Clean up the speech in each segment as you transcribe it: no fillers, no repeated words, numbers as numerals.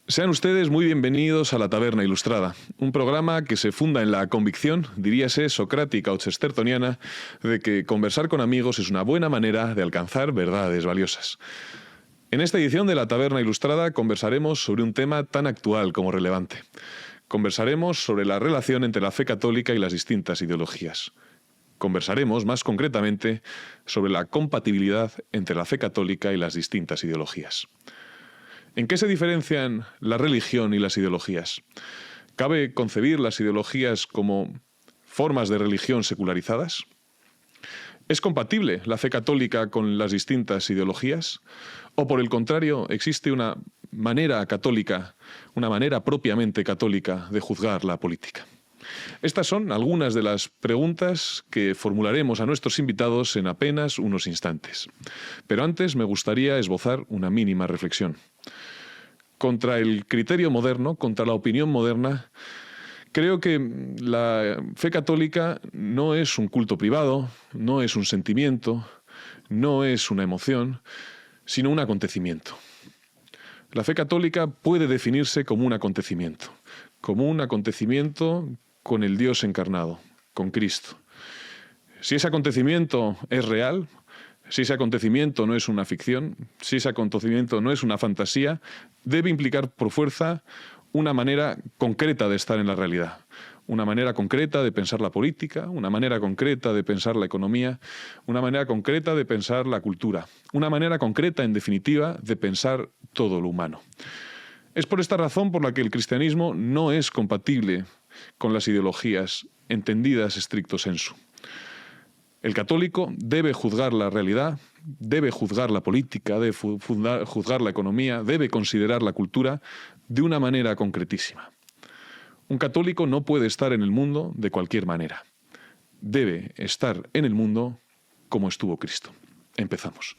Sean ustedes muy bienvenidos a La Taberna Ilustrada, un programa que se funda en la convicción, diríase socrática o chestertoniana, de que conversar con amigos es una buena manera de alcanzar verdades valiosas. En esta edición de La Taberna Ilustrada conversaremos sobre un tema tan actual como relevante. Conversaremos sobre la relación entre la fe católica y las distintas ideologías. Conversaremos, más concretamente, sobre la compatibilidad entre la fe católica y las distintas ideologías. ¿En qué se diferencian la religión y las ideologías? ¿Cabe concebir las ideologías como formas de religión secularizadas? ¿Es compatible la fe católica con las distintas ideologías? ¿O por el contrario, existe una manera católica, una manera propiamente católica de juzgar la política? Estas son algunas de las preguntas que formularemos a nuestros invitados en apenas unos instantes. Pero antes me gustaría esbozar una mínima reflexión. Contra el criterio moderno, contra la opinión moderna, creo que la fe católica no es un culto privado, no es un sentimiento, no es una emoción, sino un acontecimiento. La fe católica puede definirse como un acontecimiento con el Dios encarnado, con Cristo. Si ese acontecimiento es real, si ese acontecimiento no es una ficción, si ese acontecimiento no es una fantasía, debe implicar por fuerza una manera concreta de estar en la realidad, una manera concreta de pensar la política, una manera concreta de pensar la economía, una manera concreta de pensar la cultura, una manera concreta, en definitiva, de pensar todo lo humano. Es por esta razón por la que el cristianismo no es compatible con las ideologías entendidas stricto sensu. El católico debe juzgar la realidad, debe juzgar la política, debe juzgar la economía, debe considerar la cultura de una manera concretísima. Un católico no puede estar en el mundo de cualquier manera. Debe estar en el mundo como estuvo Cristo. Empezamos.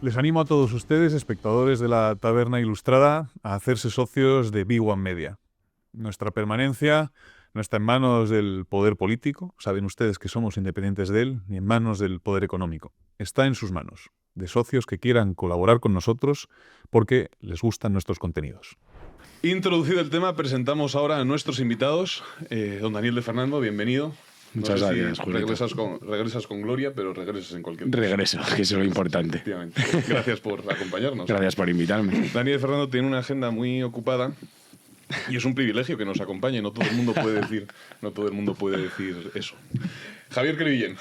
Les animo a todos ustedes, espectadores de la Taberna Ilustrada, a hacerse socios de B1 Media. Nuestra permanencia no está en manos del poder político, saben ustedes que somos independientes de él, ni en manos del poder económico. Está en sus manos, de socios que quieran colaborar con nosotros porque les gustan nuestros contenidos. Introducido el tema, presentamos ahora a nuestros invitados. Don Daniel de Fernando, bienvenido. Muchas gracias, Julio. Regresas con gloria, pero regresas en cualquier caso. Regreso, que es lo importante. Efectivamente. Gracias por acompañarnos. Gracias por invitarme. Daniel Fernando tiene una agenda muy ocupada y es un privilegio que nos acompañe. No todo el mundo puede decir eso. Javier Crevillén.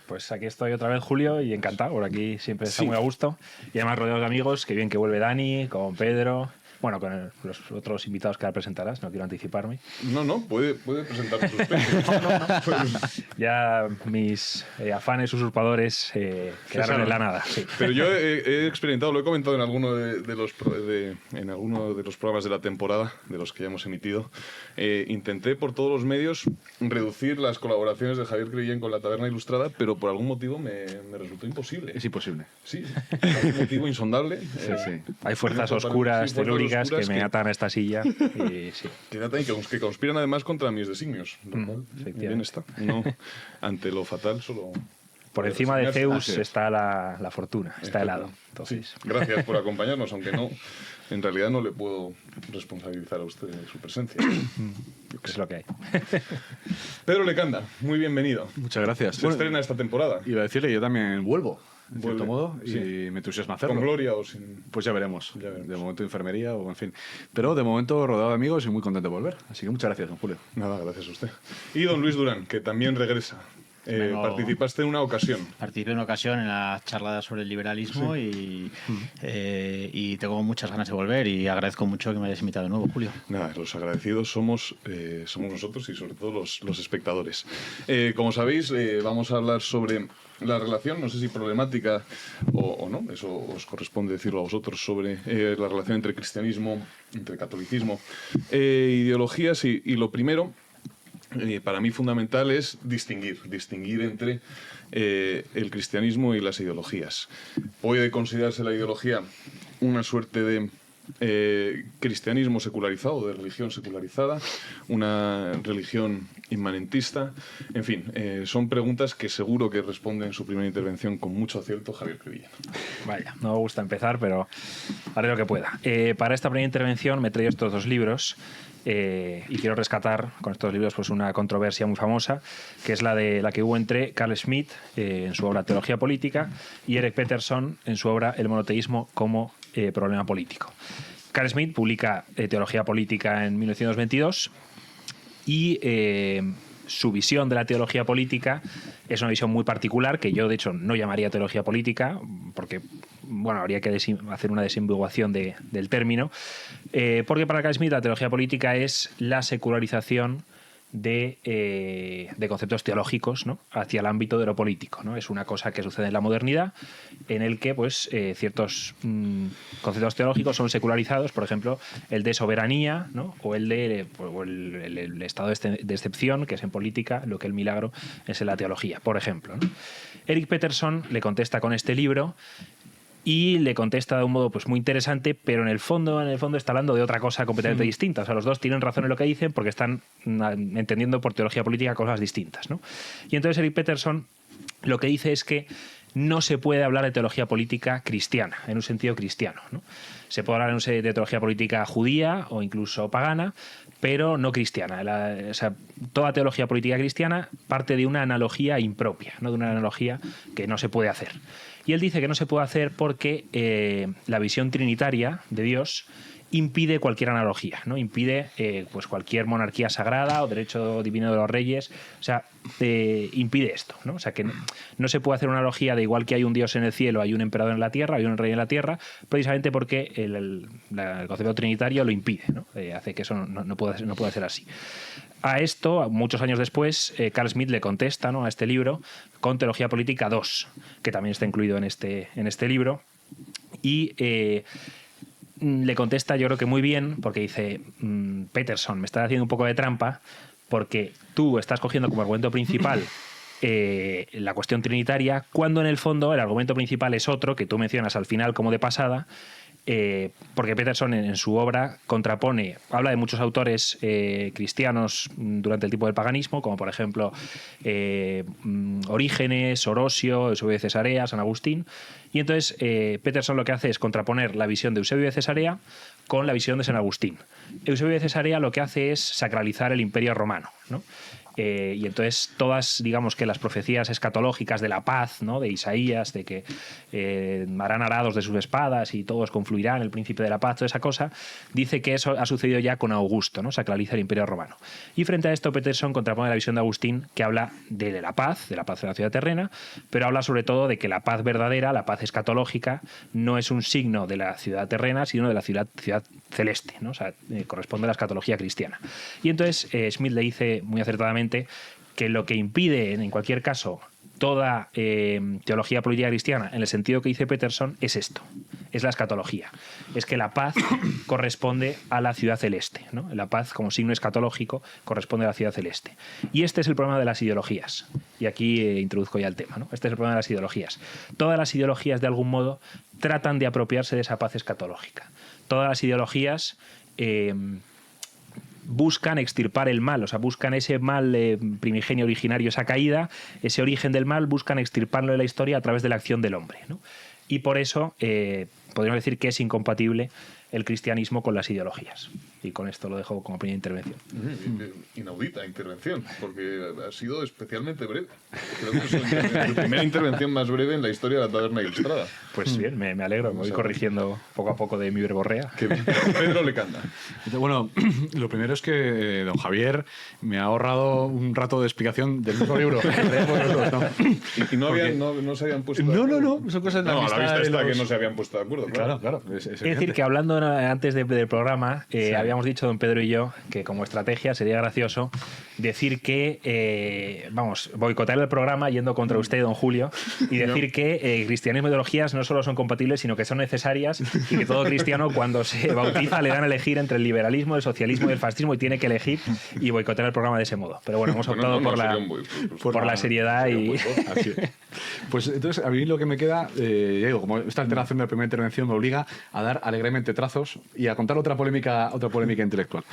Pues aquí estoy otra vez, Julio, y encantado. Por aquí siempre está muy a gusto. Y además rodeado de amigos. Qué bien que vuelve Dani, con Pedro. Bueno, con los otros invitados que ahora presentarás, no quiero anticiparme. No, puede presentar sus especies. Ya mis afanes usurpadores quedaron en la nada. Sí. Pero yo he experimentado, lo he comentado en alguno de los programas de la temporada, de los que ya hemos emitido. Intenté por todos los medios reducir las colaboraciones de Javier Crevillén con La Taberna Ilustrada, pero por algún motivo me resultó imposible. Es imposible. Sí, por un motivo insondable. Sí. Hay fuerzas oscuras, telúricas, que me atan a esta silla y sí. Que conspiran además contra mis designios. Bien está. No, ante lo fatal solo... Por encima de Zeus está la fortuna, está el hado. Entonces... Sí. Gracias por acompañarnos, aunque no, en realidad no le puedo responsabilizar a usted de su presencia. Es lo que hay. Pedro Lecanda, muy bienvenido. Muchas gracias. Se estrena esta temporada. Iba a decirle, yo también vuelvo, en cierto modo, sí. Y me entusiasma hacerlo. ¿Con gloria o sin...? Pues ya veremos. De momento enfermería o en fin. Pero de momento rodeado de amigos y muy contento de volver. Así que muchas gracias, don Julio. Nada, gracias a usted. Y don Luis Durán, que también regresa. Participaste en una ocasión. Participé en una ocasión en la charla sobre el liberalismo y tengo muchas ganas de volver y agradezco mucho que me hayas invitado de nuevo, Julio. Nada, los agradecidos somos nosotros y sobre todo los espectadores. Como sabéis, vamos a hablar sobre la relación, no sé si problemática o no, eso os corresponde decirlo a vosotros, sobre la relación entre cristianismo, entre catolicismo, ideologías y lo primero, para mí fundamental, es distinguir entre el cristianismo y las ideologías. Puede considerarse la ideología una suerte de cristianismo secularizado, de religión secularizada, una religión inmanentista. En fin, son preguntas que seguro que responde en su primera intervención con mucho acierto Javier Crevillent. Vaya, no me gusta empezar, pero haré lo que pueda. Para esta primera intervención me he traído estos dos libros y quiero rescatar con estos libros pues una controversia muy famosa, que es la que hubo entre Carl Schmitt en su obra Teología Política y Erik Peterson en su obra El monoteísmo como problema político. Carl Schmitt publica Teología Política en 1922 y su visión de la teología política es una visión muy particular que yo de hecho no llamaría teología política porque bueno, habría que hacer una desambiguación del término, porque para Carl Schmitt la teología política es la secularización de conceptos teológicos, ¿no?, hacia el ámbito de lo político, ¿no? Es una cosa que sucede en la modernidad, en el que pues, ciertos conceptos teológicos son secularizados, por ejemplo, el de soberanía, ¿no?, o el estado de excepción, que es en política, lo que el milagro es en la teología, por ejemplo, ¿no? Erik Peterson le contesta con este libro y le contesta de un modo pues muy interesante, pero en el fondo está hablando de otra cosa completamente distinta. O sea, los dos tienen razón en lo que dicen porque están entendiendo por teología política cosas distintas, ¿no? Y entonces Erik Peterson lo que dice es que no se puede hablar de teología política cristiana, en un sentido cristiano, ¿no? Se puede hablar de teología política judía o incluso pagana, pero no cristiana. O sea, toda teología política cristiana parte de una analogía impropia, ¿no?, de una analogía que no se puede hacer. Y él dice que no se puede hacer porque la visión trinitaria de Dios impide cualquier analogía, ¿no? Impide pues cualquier monarquía sagrada o derecho divino de los reyes. O sea, impide esto, ¿no? O sea, que no se puede hacer una analogía de igual que hay un Dios en el cielo, hay un emperador en la tierra, hay un rey en la tierra, precisamente porque el concepto trinitario lo impide, ¿no? Hace que eso no puede ser así. A esto, muchos años después, Carl Schmitt le contesta, ¿no?, a este libro con Teología Política 2, que también está incluido en este libro, y le contesta yo creo que muy bien, porque dice, Peterson, me estás haciendo un poco de trampa porque tú estás cogiendo como argumento principal la cuestión trinitaria, cuando en el fondo el argumento principal es otro, que tú mencionas al final como de pasada, porque Peterson en su obra habla de muchos autores cristianos durante el tiempo del paganismo, como por ejemplo Orígenes, Orosio, Eusebio de Cesarea, San Agustín, y entonces Peterson lo que hace es contraponer la visión de Eusebio de Cesarea con la visión de San Agustín. Eusebio de Cesarea lo que hace es sacralizar el Imperio Romano, ¿no? Y entonces todas, digamos que las profecías escatológicas de la paz, ¿no?, de Isaías, de que harán arados de sus espadas y todos confluirán, el príncipe de la paz, toda esa cosa, dice que eso ha sucedido ya con Augusto, ¿no? Sacraliza el Imperio Romano. Y frente a esto Peterson contrapone la visión de Agustín, que habla de la paz de la ciudad terrena, pero habla sobre todo de que la paz verdadera, la paz escatológica, no es un signo de la ciudad terrena, sino de la ciudad celeste, ¿no? O sea, corresponde a la escatología cristiana. Y entonces Schmitt le dice muy acertadamente que lo que impide, en cualquier caso, toda teología política cristiana, en el sentido que dice Peterson, es esto, es la escatología. Es que la paz corresponde a la ciudad celeste, ¿no? La paz, como signo escatológico, corresponde a la ciudad celeste. Y este es el problema de las ideologías. Y aquí introduzco ya el tema, ¿no? Este es el problema de las ideologías. Todas las ideologías, de algún modo, tratan de apropiarse de esa paz escatológica. Todas las ideologías buscan extirpar el mal, o sea, buscan ese mal primigenio originario, esa caída, ese origen del mal, buscan extirparlo de la historia a través de la acción del hombre, ¿no? Y por eso podríamos decir que es incompatible el cristianismo con las ideologías. Y con esto lo dejo como primera intervención. Inaudita intervención, porque ha sido especialmente breve. Creo que es la primera intervención más breve en la historia de la Taberna Ilustrada. Pues bien, me alegro, me voy corrigiendo poco a poco de mi verborrea. Que Pedro Lecanda. Bueno, lo primero es que don Javier me ha ahorrado un rato de explicación del mismo libro. Y no se habían puesto de No, acuerdo. son cosas de No, a la vista está de que no se habían puesto de acuerdo. Claro. Es Es decir, que hablando antes del programa, habíamos dicho don Pedro y yo que como estrategia sería gracioso decir que, boicotear el programa yendo contra usted, don Julio, y decir que cristianismo y ideologías no solo son compatibles, sino que son necesarias y que todo cristiano cuando se bautiza le dan a elegir entre el liberalismo, el socialismo y el fascismo y tiene que elegir y boicotear el programa de ese modo. Pero bueno, hemos optado por la seriedad y... Así es. Pues entonces, a mí lo que me queda, ya digo, como esta alteración de la primera intervención me obliga a dar alegremente trazos y a contar otra polémica intelectual.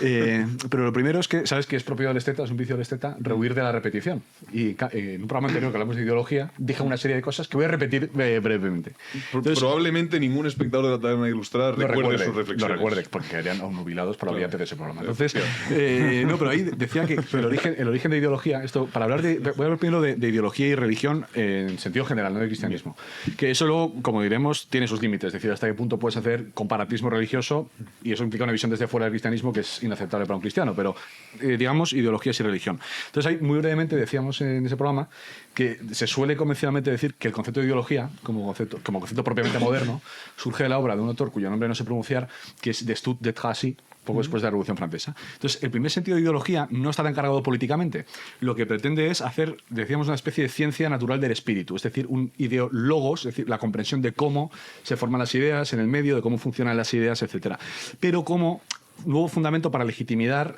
Pero lo primero es que, ¿sabes que es propio del esteta, es un vicio del esteta, rehuir de la repetición? Y en un programa anterior que hablamos de ideología, dije una serie de cosas que voy a repetir brevemente. Entonces, probablemente ningún espectador de la Taberna Ilustrada recuerde sus reflexiones. Lo recuerde, porque quedarían nubilados por olvidarte de ese programa. Entonces, no, pero ahí decía que el origen de ideología, esto, para hablar de, voy a hablar primero de ideología y religión en sentido general, no de cristianismo. Que eso luego, como diremos, tiene sus límites, es decir, hasta qué punto puedes hacer comparatismo religioso, y eso implica una visión desde fuera del cristianismo que es inaceptable para un cristiano, pero digamos ideologías y religión. Entonces ahí muy brevemente decíamos en ese programa que se suele convencionalmente decir que el concepto de ideología, como concepto propiamente moderno, surge de la obra de un autor cuyo nombre no sé pronunciar, que es Destutt de Tracy, poco después de la Revolución Francesa. Entonces, el primer sentido de ideología no está tan cargado políticamente. Lo que pretende es hacer, decíamos, una especie de ciencia natural del espíritu, es decir, un ideologos, es decir, la comprensión de cómo se forman las ideas en el medio, de cómo funcionan las ideas, etc. Pero como nuevo fundamento para legitimar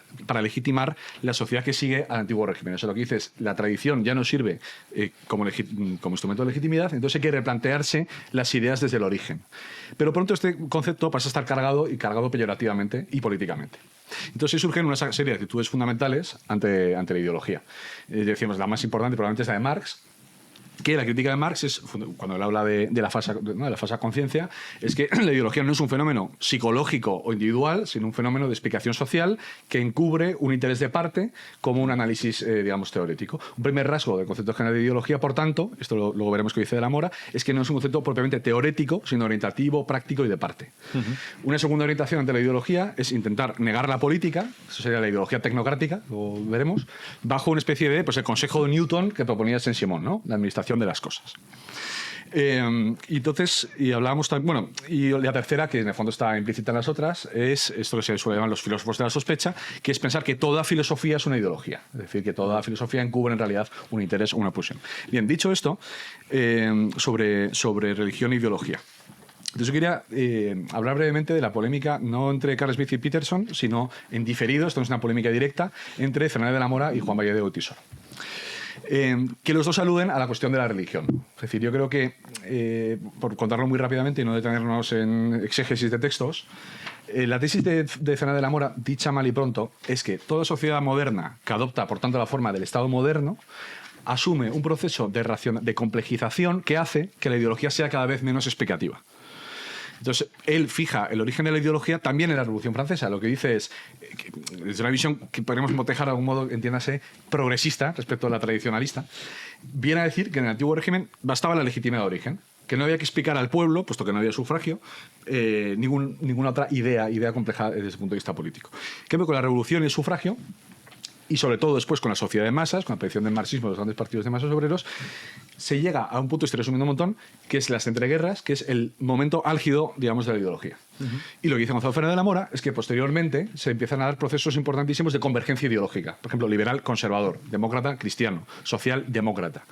la sociedad que sigue al antiguo régimen. Eso lo que dice es, la tradición ya no sirve como instrumento de legitimidad, entonces hay que replantearse las ideas desde el origen. Pero pronto este concepto pasa a estar cargado peyorativamente y políticamente. Entonces surgen una serie de actitudes fundamentales ante la ideología. Decíamos, la más importante probablemente es la de Marx, que la crítica de Marx es, cuando él habla de la falsa conciencia, es que la ideología no es un fenómeno psicológico o individual, sino un fenómeno de explicación social que encubre un interés de parte como un análisis, digamos, teórico. Un primer rasgo del concepto general de ideología, por tanto, esto luego veremos que dice de la Mora, es que no es un concepto propiamente teórico, sino orientativo, práctico y de parte. Una segunda orientación ante la ideología es intentar negar la política, eso sería la ideología tecnocrática, lo veremos, bajo una especie de, pues, el consejo de Newton que proponía Saint-Simon, ¿no? La administración de las cosas. Y hablábamos también, bueno, y la tercera, que en el fondo está implícita en las otras, es esto que se suele llamar los filósofos de la sospecha, que es pensar que toda filosofía es una ideología, es decir, que toda filosofía encubre en realidad un interés o una pulsión. Bien, dicho esto, sobre religión e ideología. Entonces yo quería hablar brevemente de la polémica, no entre Carl Smith y Peterson, sino en diferido, esto no es una polémica directa, entre Fernández de la Mora y Juan Valladolid Tisoro. Que los dos aluden a la cuestión de la religión. Es decir, yo creo que, por contarlo muy rápidamente y no detenernos en exégesis de textos, la tesis de Fernández de la Mora, dicha mal y pronto, es que toda sociedad moderna que adopta, por tanto, la forma del Estado moderno, asume un proceso de complejización que hace que la ideología sea cada vez menos explicativa. Entonces, él fija el origen de la ideología también en la Revolución Francesa. Lo que dice es, desde una visión que podríamos motejar de algún modo, entiéndase, progresista respecto a la tradicionalista, viene a decir que en el antiguo régimen bastaba la legitimidad de origen, que no había que explicar al pueblo, puesto que no había sufragio, ninguna otra idea compleja desde el punto de vista político. En cambio, con la revolución y el sufragio, y sobre todo después con la sociedad de masas, con la aparición del marxismo de los grandes partidos de masas obreros, se llega a un punto, estoy resumiendo un montón, que es las entreguerras, que es el momento álgido, digamos, de la ideología. Y lo que dice Gonzalo Fernández de la Mora es que posteriormente se empiezan a dar procesos importantísimos de convergencia ideológica. Por ejemplo, liberal, conservador, demócrata, cristiano, social, demócrata.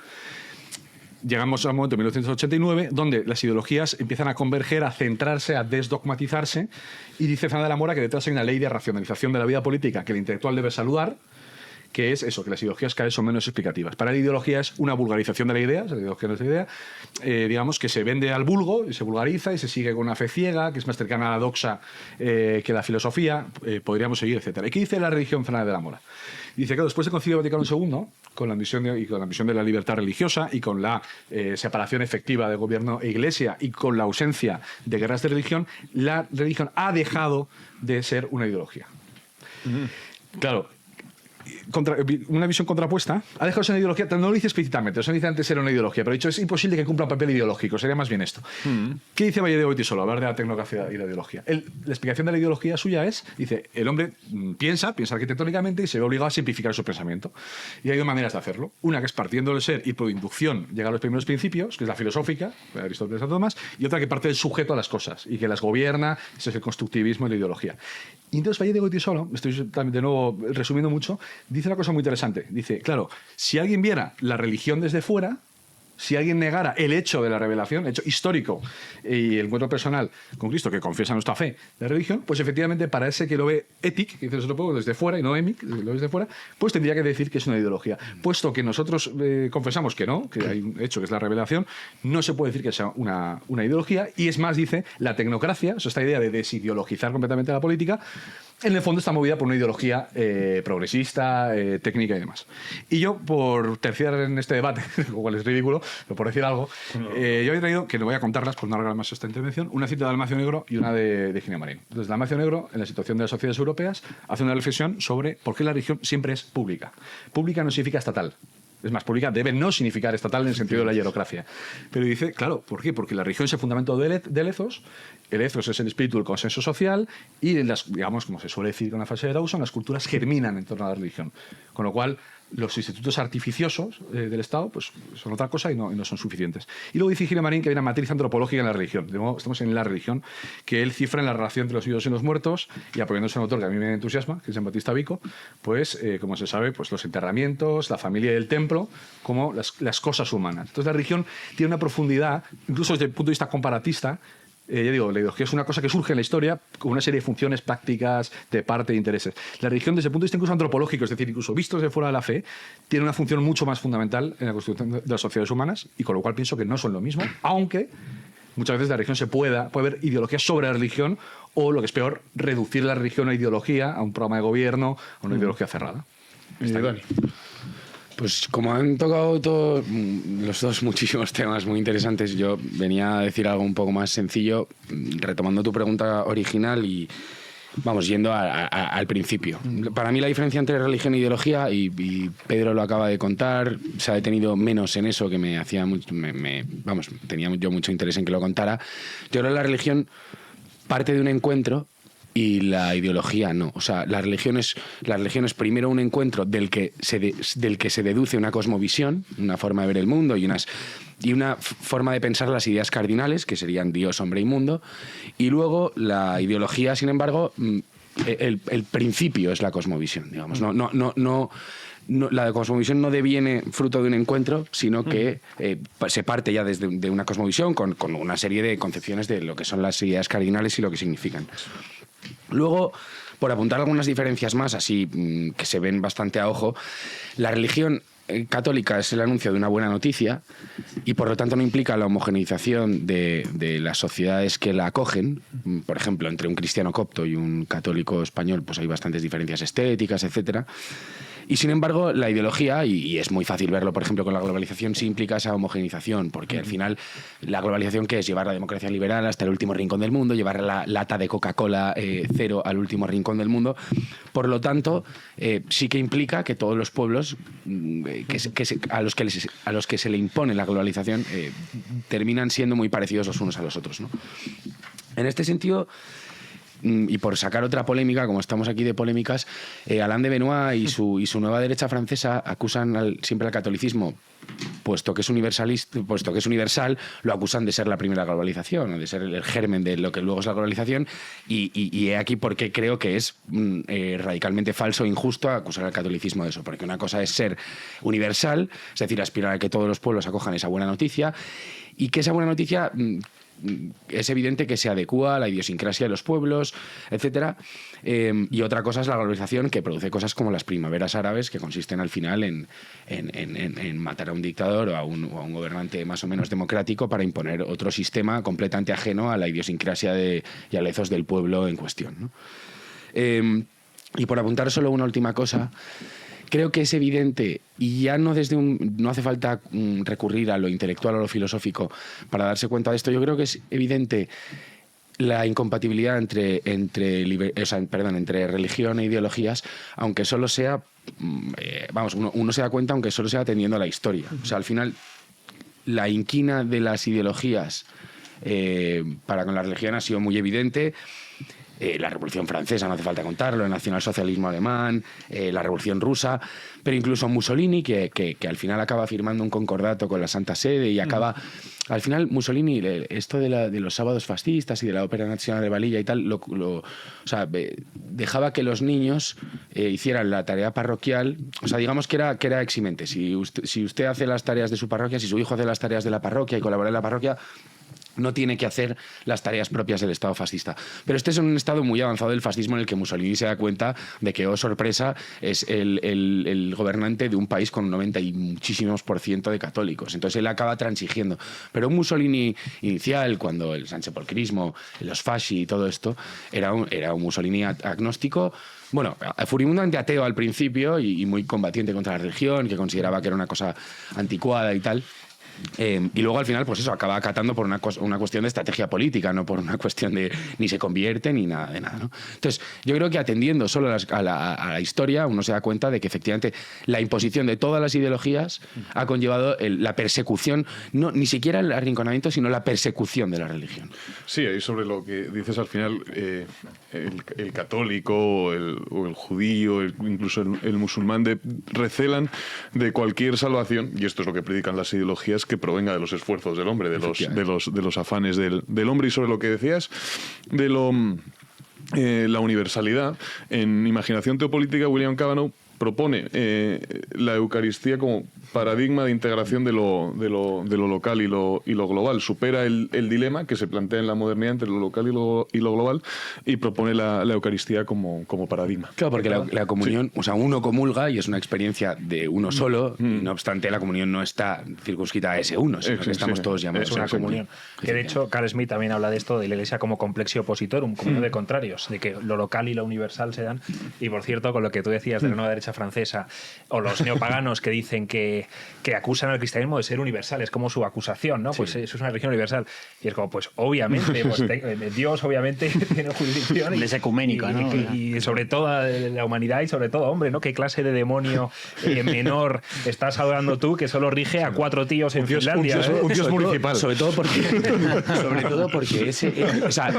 Llegamos al momento de 1989, donde las ideologías empiezan a converger, a centrarse, a desdogmatizarse, y dice Fernández de la Mora que detrás hay una ley de racionalización de la vida política que el intelectual debe saludar, que es eso, que las ideologías cada vez son menos explicativas. Para la ideología es una vulgarización de la idea, la ideología no es la idea, digamos que se vende al vulgo y se vulgariza y se sigue con una fe ciega, que es más cercana a la doxa que la filosofía, podríamos seguir, etcétera. ¿Y qué dice la religión Fernández de la Mora? Dice que después del Concilio Vaticano II, con la misión de la libertad religiosa y con la separación efectiva de gobierno e iglesia y con la ausencia de guerras de religión, la religión ha dejado de ser una ideología. Claro, una visión contrapuesta ha dejado de ser una ideología, no lo dice explícitamente, no dice antes era una ideología, pero ha dicho es imposible que cumpla un papel ideológico, sería más bien esto. ¿Qué dice Valle de Goitisolo? Hablar de la tecnocracia y la ideología. La explicación de la ideología suya es, dice, el hombre piensa arquitectónicamente y se ve obligado a simplificar su pensamiento. Y hay dos maneras de hacerlo. Una que es partiendo del ser y por inducción llega a los primeros principios, que es la filosófica, de Aristóteles y Santo Tomás, y otra que parte del sujeto a las cosas y que las gobierna, ese es el constructivismo y la ideología. Y entonces Valle de Goitisolo, estoy de nuevo resumiendo mucho, dice una cosa muy interesante. Dice, claro, si alguien viera la religión desde fuera, si alguien negara el hecho de la revelación, el hecho histórico y el encuentro personal con Cristo, que confiesa nuestra fe, la religión, pues efectivamente para ese que lo ve étic, que dice lo desde fuera y no emic, lo ve desde fuera, pues tendría que decir que es una ideología. Puesto que nosotros confesamos que no, que hay un hecho que es la revelación, no se puede decir que sea una ideología, y es más, dice, la tecnocracia, o sea, esta idea de desideologizar completamente la política, en el fondo está movida por una ideología progresista, técnica y demás. Y yo, por terciar en este debate, lo cual es ridículo, pero por decir algo, yo he traído, que no voy a contarlas por no alargar más esta intervención, una cita de Dalmacio Negro y una de Gine Marín. Entonces, Dalmacio Negro, en la situación de las sociedades europeas, hace una reflexión sobre por qué la religión siempre es pública. Pública no significa estatal. Es más, pública debe no significar estatal en el sentido de la hierocracia. Pero dice, claro, ¿por qué? Porque la religión es el fundamento del ethos, el ethos es el espíritu del consenso social y, digamos, como se suele decir con la frase de Dawson, las culturas germinan en torno a la religión. Con lo cual, los institutos artificiosos del Estado pues, son otra cosa y no son suficientes. Y luego dice Gine Marín que hay una matriz antropológica en la religión. De nuevo, estamos en la religión, que él cifra en la relación entre los vivos y los muertos, y apoyándose a un autor que a mí me entusiasma, que es Jean-Baptiste Vico, pues, como se sabe, pues los enterramientos, la familia y el templo, como las cosas humanas. Entonces la religión tiene una profundidad, incluso desde el punto de vista comparatista. Ya digo, la ideología es una cosa que surge en la historia con una serie de funciones prácticas de parte de intereses. La religión, desde el punto de vista incluso antropológico, es decir, incluso visto desde fuera de la fe, tiene una función mucho más fundamental en la constitución de las sociedades humanas, y con lo cual pienso que no son lo mismo, aunque muchas veces la religión puede haber ideologías sobre la religión, o lo que es peor, reducir la religión a ideología, a un programa de gobierno, a una ideología cerrada. Dani. Pues como han tocado los dos muchísimos temas muy interesantes, yo venía a decir algo un poco más sencillo, retomando tu pregunta original y vamos, yendo al principio. Para mí la diferencia entre religión e ideología, y Pedro lo acaba de contar, se ha detenido menos en eso, que me hacía mucho, tenía yo mucho interés en que lo contara. Yo creo que la religión parte de un encuentro y la ideología no. O sea, la religión es primero un encuentro del que se deduce una cosmovisión, una forma de ver el mundo y una forma de pensar las ideas cardinales, que serían Dios, hombre y mundo. Y luego la ideología, sin embargo, el principio es la cosmovisión, digamos. La cosmovisión no deviene fruto de un encuentro, sino que se parte ya desde de una cosmovisión con una serie de concepciones de lo que son las ideas cardinales y lo que significan. Luego, por apuntar algunas diferencias más, así que se ven bastante a ojo, la religión católica es el anuncio de una buena noticia y por lo tanto no implica la homogeneización de las sociedades que la acogen. Por ejemplo, entre un cristiano copto y un católico español pues hay bastantes diferencias estéticas, etcétera. Y sin embargo, la ideología, y es muy fácil verlo, por ejemplo, con la globalización, sí implica esa homogenización, porque al final la globalización, ¿qué es? Llevar la democracia liberal hasta el último rincón del mundo, llevar la lata de Coca-Cola cero al último rincón del mundo. Por lo tanto, sí que implica que todos los pueblos a los que se le impone la globalización terminan siendo muy parecidos los unos a los otros, ¿no? En este sentido, y por sacar otra polémica, como estamos aquí de polémicas, Alain de Benoist y su nueva derecha francesa acusan siempre al catolicismo, puesto que es universal, lo acusan de ser la primera globalización, de ser el germen de lo que luego es la globalización, y he aquí por qué creo que es radicalmente falso e injusto acusar al catolicismo de eso, porque una cosa es ser universal, es decir, aspirar a que todos los pueblos acojan esa buena noticia, y que esa buena noticia es evidente que se adecúa a la idiosincrasia de los pueblos, etcétera. Y otra cosa es la globalización, que produce cosas como las primaveras árabes, que consisten al final en matar a un dictador o a un gobernante más o menos democrático para imponer otro sistema completamente ajeno a la idiosincrasia y al ethos del pueblo en cuestión, ¿no? Y por apuntar solo una última cosa, creo que es evidente, y ya no hace falta recurrir a lo intelectual o a lo filosófico para darse cuenta de esto. Yo creo que es evidente la incompatibilidad entre religión e ideologías, aunque solo sea, uno se da cuenta aunque solo sea atendiendo a la historia. O sea, al final, la inquina de las ideologías para con la religión ha sido muy evidente. La Revolución Francesa, no hace falta contarlo, el nacionalsocialismo alemán, la Revolución Rusa, pero incluso Mussolini, que al final acaba firmando un concordato con la Santa Sede y acaba... Al final, Mussolini, esto de los sábados fascistas y de la Ópera Nacional de Valilla y tal, dejaba que los niños hicieran la tarea parroquial. O sea, digamos que era eximente. Si usted hace las tareas de su parroquia, si su hijo hace las tareas de la parroquia y colabora en la parroquia, no tiene que hacer las tareas propias del Estado fascista. Pero este es un estado muy avanzado del fascismo en el que Mussolini se da cuenta de que, oh sorpresa, es el gobernante de un país con un 90 y muchísimos % de católicos. Entonces él acaba transigiendo. Pero un Mussolini inicial, cuando el sansepolcrismo, los fasci y todo esto, era un Mussolini agnóstico, bueno, furibundamente ateo al principio y muy combatiente contra la religión, que consideraba que era una cosa anticuada y tal. Y luego al final, pues eso, acaba acatando por una cuestión de estrategia política, no por una cuestión de ni se convierte ni nada de nada, ¿no? Entonces, yo creo que atendiendo solo a la historia, uno se da cuenta de que efectivamente la imposición de todas las ideologías ha conllevado la persecución, no ni siquiera el arrinconamiento, sino la persecución de la religión. Sí, ahí sobre lo que dices al final, el católico o el judío, incluso el musulmán recelan de cualquier salvación, y esto es lo que predican las ideologías, que provenga de los esfuerzos del hombre, de los afanes del hombre. Y sobre lo que decías de la universalidad, en Imaginación Teopolítica, William Cavanaugh propone la Eucaristía como paradigma de integración de lo local y lo global. Supera el dilema que se plantea en la modernidad entre lo local y lo global y propone la Eucaristía como paradigma. Claro, porque la comunión, o sea, uno comulga y es una experiencia de uno solo, y no obstante la comunión no está circunscrita a ese uno, sino que estamos todos llamados. Es una comunión. Que de hecho, Carl Smith también habla de esto, de la Iglesia como complexio opositorum, comunión de contrarios, de que lo local y lo universal se dan. Y por cierto, con lo que tú decías de la nueva derecha francesa, o los neopaganos que dicen que acusan al cristianismo de ser universal, es como su acusación, ¿no? Pues eso es una religión universal. Y es como, pues obviamente, Dios obviamente tiene jurisdicción. Es ecuménico, ¿no? Y sobre toda la humanidad y sobre todo, hombre, ¿no? ¿Qué clase de demonio menor estás adorando tú que solo rige a 4 tíos en Finlandia? Un dios municipal. Sobre todo porque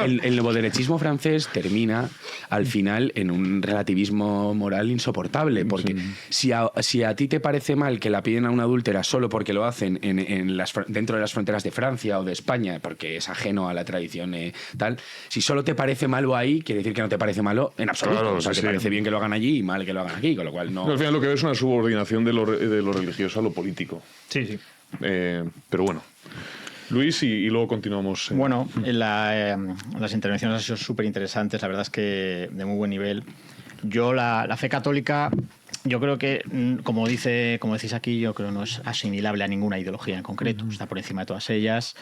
el neoderechismo francés termina al final en un relativismo moral insoportable, porque si a ti te parece mal que la piden a una adúltera solo porque lo hacen dentro de las fronteras de Francia o de España, porque es ajeno a la tradición tal, si solo te parece malo ahí, quiere decir que no te parece malo en absoluto. Claro, o sea, te parece bien que lo hagan allí y mal que lo hagan aquí, con lo cual no... Al final lo que ves es una subordinación de lo religioso a lo político. Sí. Pero bueno. Luis, y luego continuamos. Bueno, las intervenciones han sido súper interesantes, la verdad es que de muy buen nivel. Yo la fe católica, yo creo que, como decís aquí, yo creo que no es asimilable a ninguna ideología en concreto, está por encima de todas ellas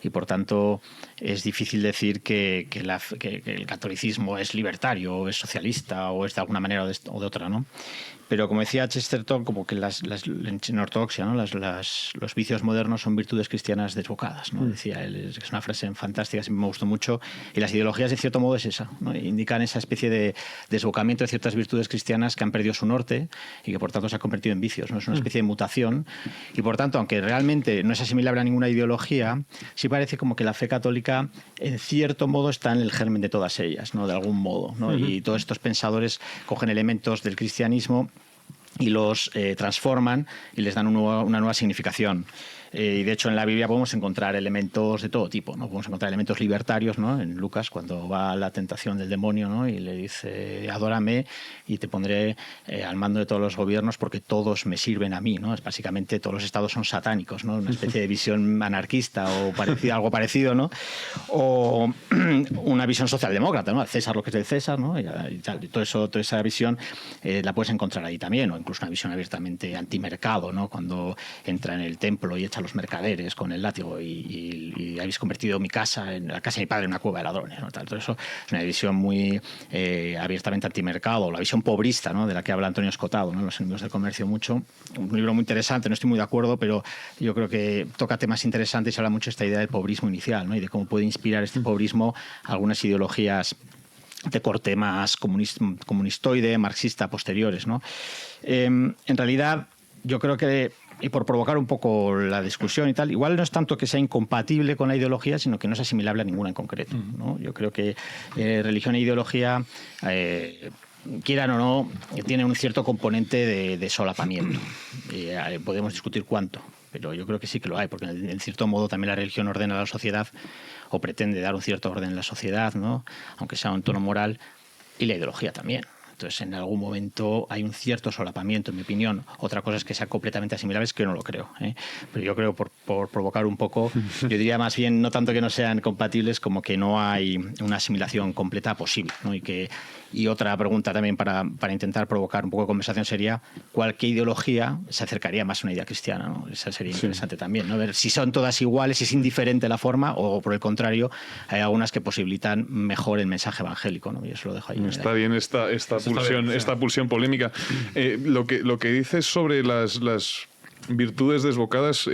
y por tanto es difícil decir que el catolicismo es libertario o es socialista o es de alguna manera o de otra, ¿no? Pero como decía Chesterton, como que en ortodoxia, ¿no? Los vicios modernos son virtudes cristianas desbocadas, ¿no? Decía él, es una frase fantástica, siempre me gustó mucho. Y las ideologías, de cierto modo, es esa, ¿no? Indican esa especie de desbocamiento de ciertas virtudes cristianas que han perdido su norte y que por tanto se han convertido en vicios, ¿no? Es una especie de mutación. Y por tanto, aunque realmente no es asimilable a ninguna ideología, sí parece como que la fe católica, en cierto modo, está en el germen de todas ellas, ¿no? De algún modo, ¿no? Y todos estos pensadores cogen elementos del cristianismo y los transforman y les dan una nueva significación. Y de hecho en la Biblia podemos encontrar elementos de todo tipo, ¿no? Podemos encontrar elementos libertarios, ¿no? En Lucas, cuando va la tentación del demonio, ¿no? Y le dice, adórame y te pondré al mando de todos los gobiernos porque todos me sirven a mí, ¿no? Es básicamente todos los estados son satánicos, ¿no? Una especie de visión anarquista o algo parecido, ¿no? O una visión socialdemócrata, ¿no? César lo que es del César, ¿no? Y todo eso, toda esa visión la puedes encontrar ahí también, o incluso una visión abiertamente antimercado, ¿no? Cuando entra en el templo y echa a los mercaderes con el látigo y habéis convertido mi casa, en la casa de mi padre, en una cueva de ladrones, ¿no? Todo eso es una visión muy abiertamente antimercado, la visión pobrista, ¿no? De la que habla Antonio Escotado, ¿no? Los enemigos del comercio mucho. Un libro muy interesante, no estoy muy de acuerdo, pero yo creo que toca temas interesantes y habla mucho de esta idea del pobrismo inicial, ¿no? Y de cómo puede inspirar este pobrismo algunas ideologías de corte más comunistoide, marxista, posteriores, ¿no? En realidad, yo creo que, y por provocar un poco la discusión y tal, igual no es tanto que sea incompatible con la ideología, sino que no es asimilable a ninguna en concreto, ¿no? Yo creo que religión e ideología, quieran o no, tienen un cierto componente de solapamiento. Podemos discutir cuánto, pero yo creo que sí que lo hay, porque en cierto modo también la religión ordena a la sociedad o pretende dar un cierto orden en la sociedad, ¿no? Aunque sea un tono moral, y la ideología también. Entonces, en algún momento hay un cierto solapamiento, en mi opinión. Otra cosa es que sea completamente asimilables, que yo no lo creo, ¿eh? Pero yo creo, por provocar un poco, yo diría más bien, no tanto que no sean compatibles, como que no hay una asimilación completa posible, ¿no? Y otra pregunta también para intentar provocar un poco de conversación sería, ¿qué ideología se acercaría más a una idea cristiana, ¿no? Esa sería interesante también, ¿no? Ver si son todas iguales, si es indiferente la forma, o por el contrario, hay algunas que posibilitan mejor el mensaje evangélico, ¿no? Y eso lo dejo ahí. Está bien esta pulsión polémica. Lo que dices sobre las virtudes desbocadas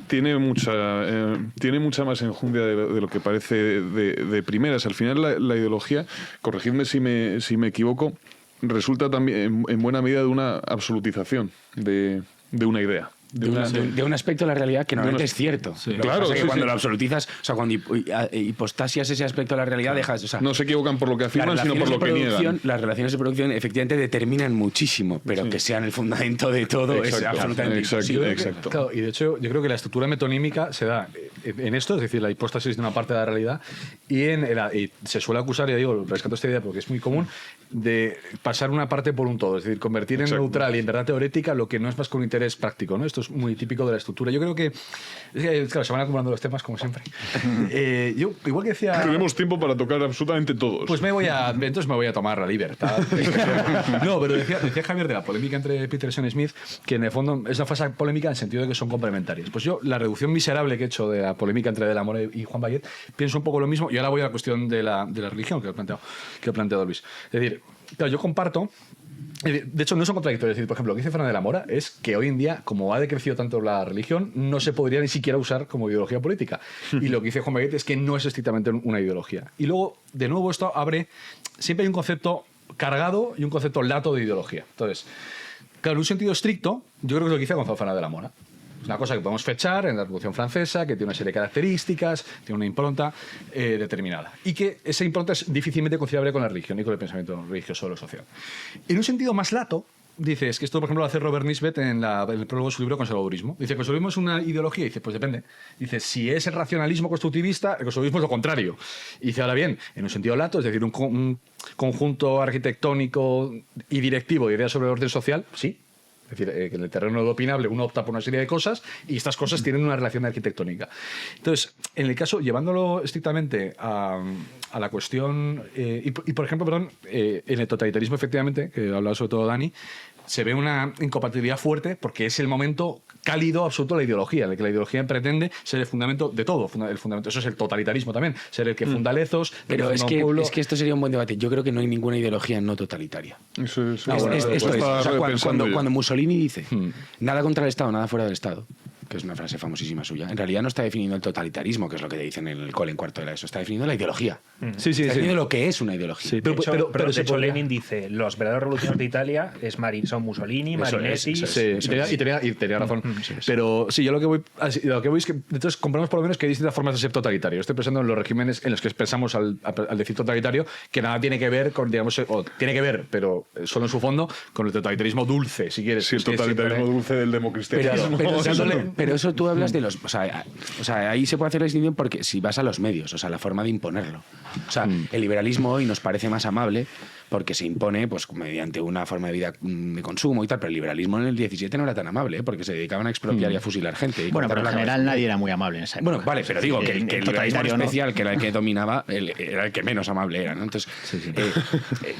tiene mucha más enjundia de lo que parece de primeras. Al final la ideología, corregidme si me equivoco, resulta también en buena medida de una absolutización de una idea. De un aspecto de la realidad que normalmente es cierto. Sí. Claro, que cuando lo absolutizas, o sea, cuando hipostasias ese aspecto de la realidad, dejas. O sea, no se equivocan por lo que afirman, sino por lo que niegan. Las relaciones de producción efectivamente determinan muchísimo, pero que sean el fundamento de todo es absolutamente exacto. Claro, y de hecho, yo creo que la estructura metonímica se da en esto, es decir, la hipóstasis de una parte de la realidad, y se suele acusar, ya digo, rescato esta idea porque es muy común, de pasar una parte por un todo, es decir, convertir en neutral y en verdad teórica lo que no es más que un interés práctico, ¿no? Esto es muy típico de la estructura. Yo creo que claro, se van acumulando los temas como siempre. Yo, igual que decía... Tenemos tiempo para tocar absolutamente todos. Pues entonces me voy a tomar la libertad. No, pero decía Javier de la polémica entre Peterson y Smith, que en el fondo es una fase polémica en el sentido de que son complementarias. Pues yo, la reducción miserable que he hecho de la polémica entre De la Mora y Juan Bayet, pienso un poco lo mismo, y ahora voy a la cuestión de la religión que ha planteado Luis. Es decir, claro, yo comparto. De hecho, no son contradictorios. Es decir, por ejemplo, lo que dice Fernández de la Mora es que hoy en día, como ha decrecido tanto la religión, no se podría ni siquiera usar como ideología política. Y lo que dice Juan Bayet es que no es estrictamente una ideología. Y luego, de nuevo, esto abre... Siempre hay un concepto cargado y un concepto lato de ideología. Entonces, claro, en un sentido estricto, yo creo que es lo que dice Gonzalo Fernández de la Mora. Es una cosa que podemos fechar en la Revolución Francesa, que tiene una serie de características, tiene una impronta determinada. Y que esa impronta es difícilmente conciliable con la religión y con el pensamiento religioso o lo social. En un sentido más lato, dices que esto, por ejemplo, lo hace Robert Nisbet en el prólogo de su libro Conservadurismo. Dice, ¿conservadurismo es una ideología? Y dice, pues depende. Dice, si es el racionalismo constructivista, el conservadurismo es lo contrario. Y dice, ahora bien, en un sentido lato, es decir, un conjunto arquitectónico y directivo de ideas sobre el orden social, sí. Es decir, que en el terreno de lo opinable uno opta por una serie de cosas y estas cosas tienen una relación arquitectónica. Entonces, en el caso, llevándolo estrictamente a la cuestión... y por ejemplo, perdón, en el totalitarismo, efectivamente, que hablaba sobre todo Dani, se ve una incompatibilidad fuerte porque es el momento cálido absoluto de la ideología, en el que la ideología pretende ser el fundamento de todo. El fundamento, eso es el totalitarismo también, ser el que funda lezos. Pero es que esto sería un buen debate. Yo creo que no hay ninguna ideología no totalitaria. Eso Cuando Mussolini dice nada contra el Estado, nada fuera del Estado, que es una frase famosísima suya, en realidad no está definiendo el totalitarismo, que es lo que te dicen en el cole en cuarto de la ESO, está definiendo la ideología. Sí, está definiendo lo que es una ideología. Sí, pero de hecho Lenin dice, los verdaderos revolucionarios de Italia son Mussolini, Marinetti... Y tenía razón. Pero sí, yo lo que voy es que entonces compramos por lo menos que hay distintas formas de ser totalitario. Estoy pensando en los regímenes en los que expresamos al decir totalitario, que nada tiene que ver con, digamos, o tiene que ver, pero solo en su fondo, con el totalitarismo dulce, si quieres. Sí, el totalitarismo dulce del democristianismo. Pero pero eso tú hablas de los... O sea, ahí se puede hacer la distinción porque si vas a los medios, o sea, la forma de imponerlo. O sea, el liberalismo hoy nos parece más amable porque se impone pues mediante una forma de vida de consumo y tal, pero el liberalismo en el 17 no era tan amable, porque se dedicaban a expropiar y a fusilar gente. Y bueno, pero en general nadie era muy amable en esa época. Bueno, vale, pero digo que el liberalismo especial, que era el que dominaba, era el que menos amable era, ¿no? Entonces,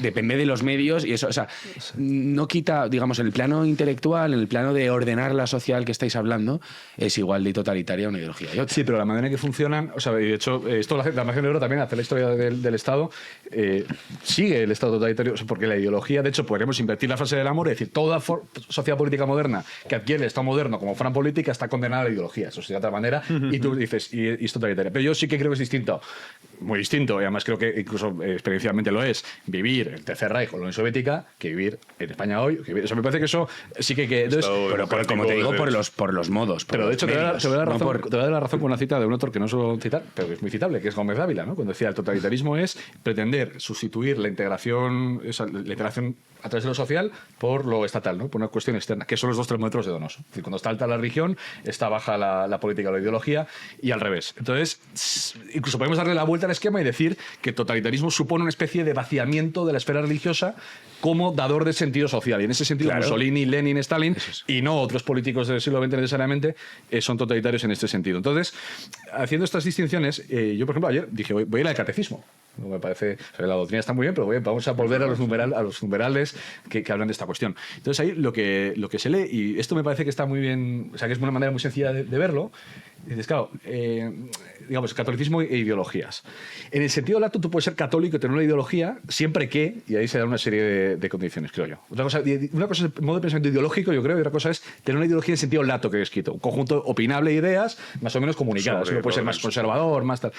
depende de los medios y eso, o sea, no quita, digamos, en el plano intelectual, en el plano de ordenar la social que estáis hablando, es igual de totalitaria una ideología y otra. Sí, pero la manera en que funcionan, o sea, de hecho, esto la nación de oro también hace la historia del Estado, sigue el Estado totalitario, porque la ideología, de hecho, podríamos invertir la frase del amor y decir, toda sociedad política moderna que adquiere el Estado moderno como forma política está condenada a la ideología, eso sería de otra manera, y tú dices, y es totalitaria. Pero yo sí que creo que es distinto, muy distinto, y además creo que incluso experiencialmente lo es, vivir el Tercer Reich o la Unión Soviética que vivir en España hoy. O sea, me parece que eso sí que... Entonces, pero como te digo, por los modos. Pero de hecho, te voy a dar la razón con una cita de un autor que no suelo citar, pero que es muy citable, que es Gómez Dávila, ¿no? Cuando decía, el totalitarismo es pretender sustituir la integración a través de lo social por lo estatal, ¿no? Por una cuestión externa, que son los dos termómetros de Donoso. Es decir, cuando está alta la religión, está baja la política o la ideología, y al revés. Entonces, incluso podemos darle la vuelta al esquema y decir que el totalitarismo supone una especie de vaciamiento de la esfera religiosa como dador de sentido social. Y en ese sentido, claro, Mussolini, Lenin, Stalin, y no otros políticos del siglo XX necesariamente, son totalitarios en este sentido. Entonces, haciendo estas distinciones, yo, por ejemplo, ayer dije, voy a ir al catecismo. No me parece, o sea, la doctrina está muy bien, pero vamos a volver a los numerales que hablan de esta cuestión. Entonces ahí lo que se lee, y esto me parece que está muy bien, o sea, que es una manera muy sencilla de verlo. Dices, claro, digamos, catolicismo e ideologías. En el sentido lato, tú puedes ser católico y tener una ideología siempre que, y ahí se da una serie de condiciones, creo yo. Una cosa es el modo de pensamiento ideológico, yo creo, y otra cosa es tener una ideología en el sentido lato que he escrito. Un conjunto opinable de ideas más o menos comunicadas. Uno puede ser más conservador, más tal.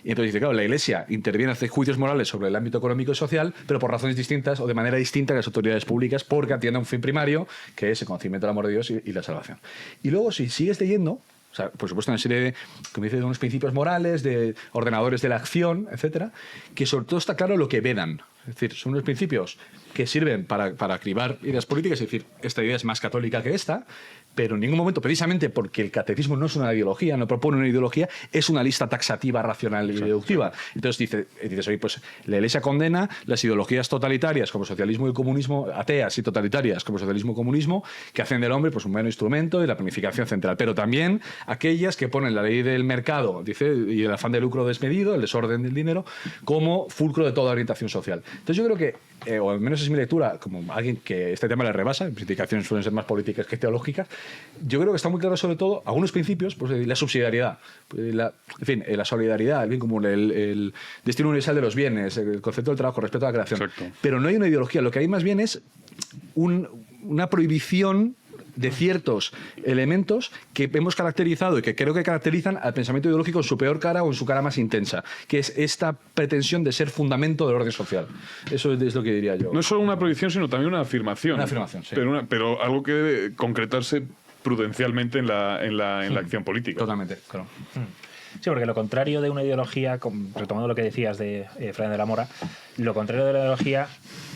Y entonces dice, claro, la Iglesia interviene, hace juicios morales sobre el ámbito económico y social, pero por razones distintas o de manera distinta que las autoridades públicas, porque atiende a un fin primario, que es el conocimiento del amor de Dios y la salvación. Y luego, si sigues leyendo, o sea, por supuesto, una serie como dice, de unos principios morales, de ordenadores de la acción, etcétera, que sobre todo está claro lo que vedan. Es decir, son unos principios que sirven para cribar ideas políticas, es decir, esta idea es más católica que esta, pero en ningún momento, precisamente porque el catecismo no es una ideología, no propone una ideología, es una lista taxativa, racional y deductiva. Entonces dices, oye, pues la Iglesia condena las ideologías totalitarias como socialismo y comunismo, ateas y totalitarias como socialismo y comunismo, que hacen del hombre pues un mero instrumento y la planificación central, pero también aquellas que ponen la ley del mercado, dice, y el afán de lucro desmedido, el desorden del dinero, como fulcro de toda orientación social. Entonces yo creo que, o al menos es mi lectura, como alguien que este tema le rebasa, las implicaciones suelen ser más políticas que teológicas, yo creo que está muy claro sobre todo algunos principios, pues la subsidiariedad, la solidaridad, el bien común, el destino universal de los bienes, el concepto del trabajo, respeto a la creación. Exacto. Pero no hay una ideología, lo que hay más bien es una prohibición de ciertos elementos que hemos caracterizado y que creo que caracterizan al pensamiento ideológico en su peor cara o en su cara más intensa, que es esta pretensión de ser fundamento del orden social. Eso es lo que diría yo. No es solo una prohibición, sino también una afirmación. Una afirmación, sí. Pero algo que debe concretarse prudencialmente en la acción política. Totalmente, claro. Sí, porque lo contrario de una ideología, retomando lo que decías de Fray de la Mora, lo contrario de la ideología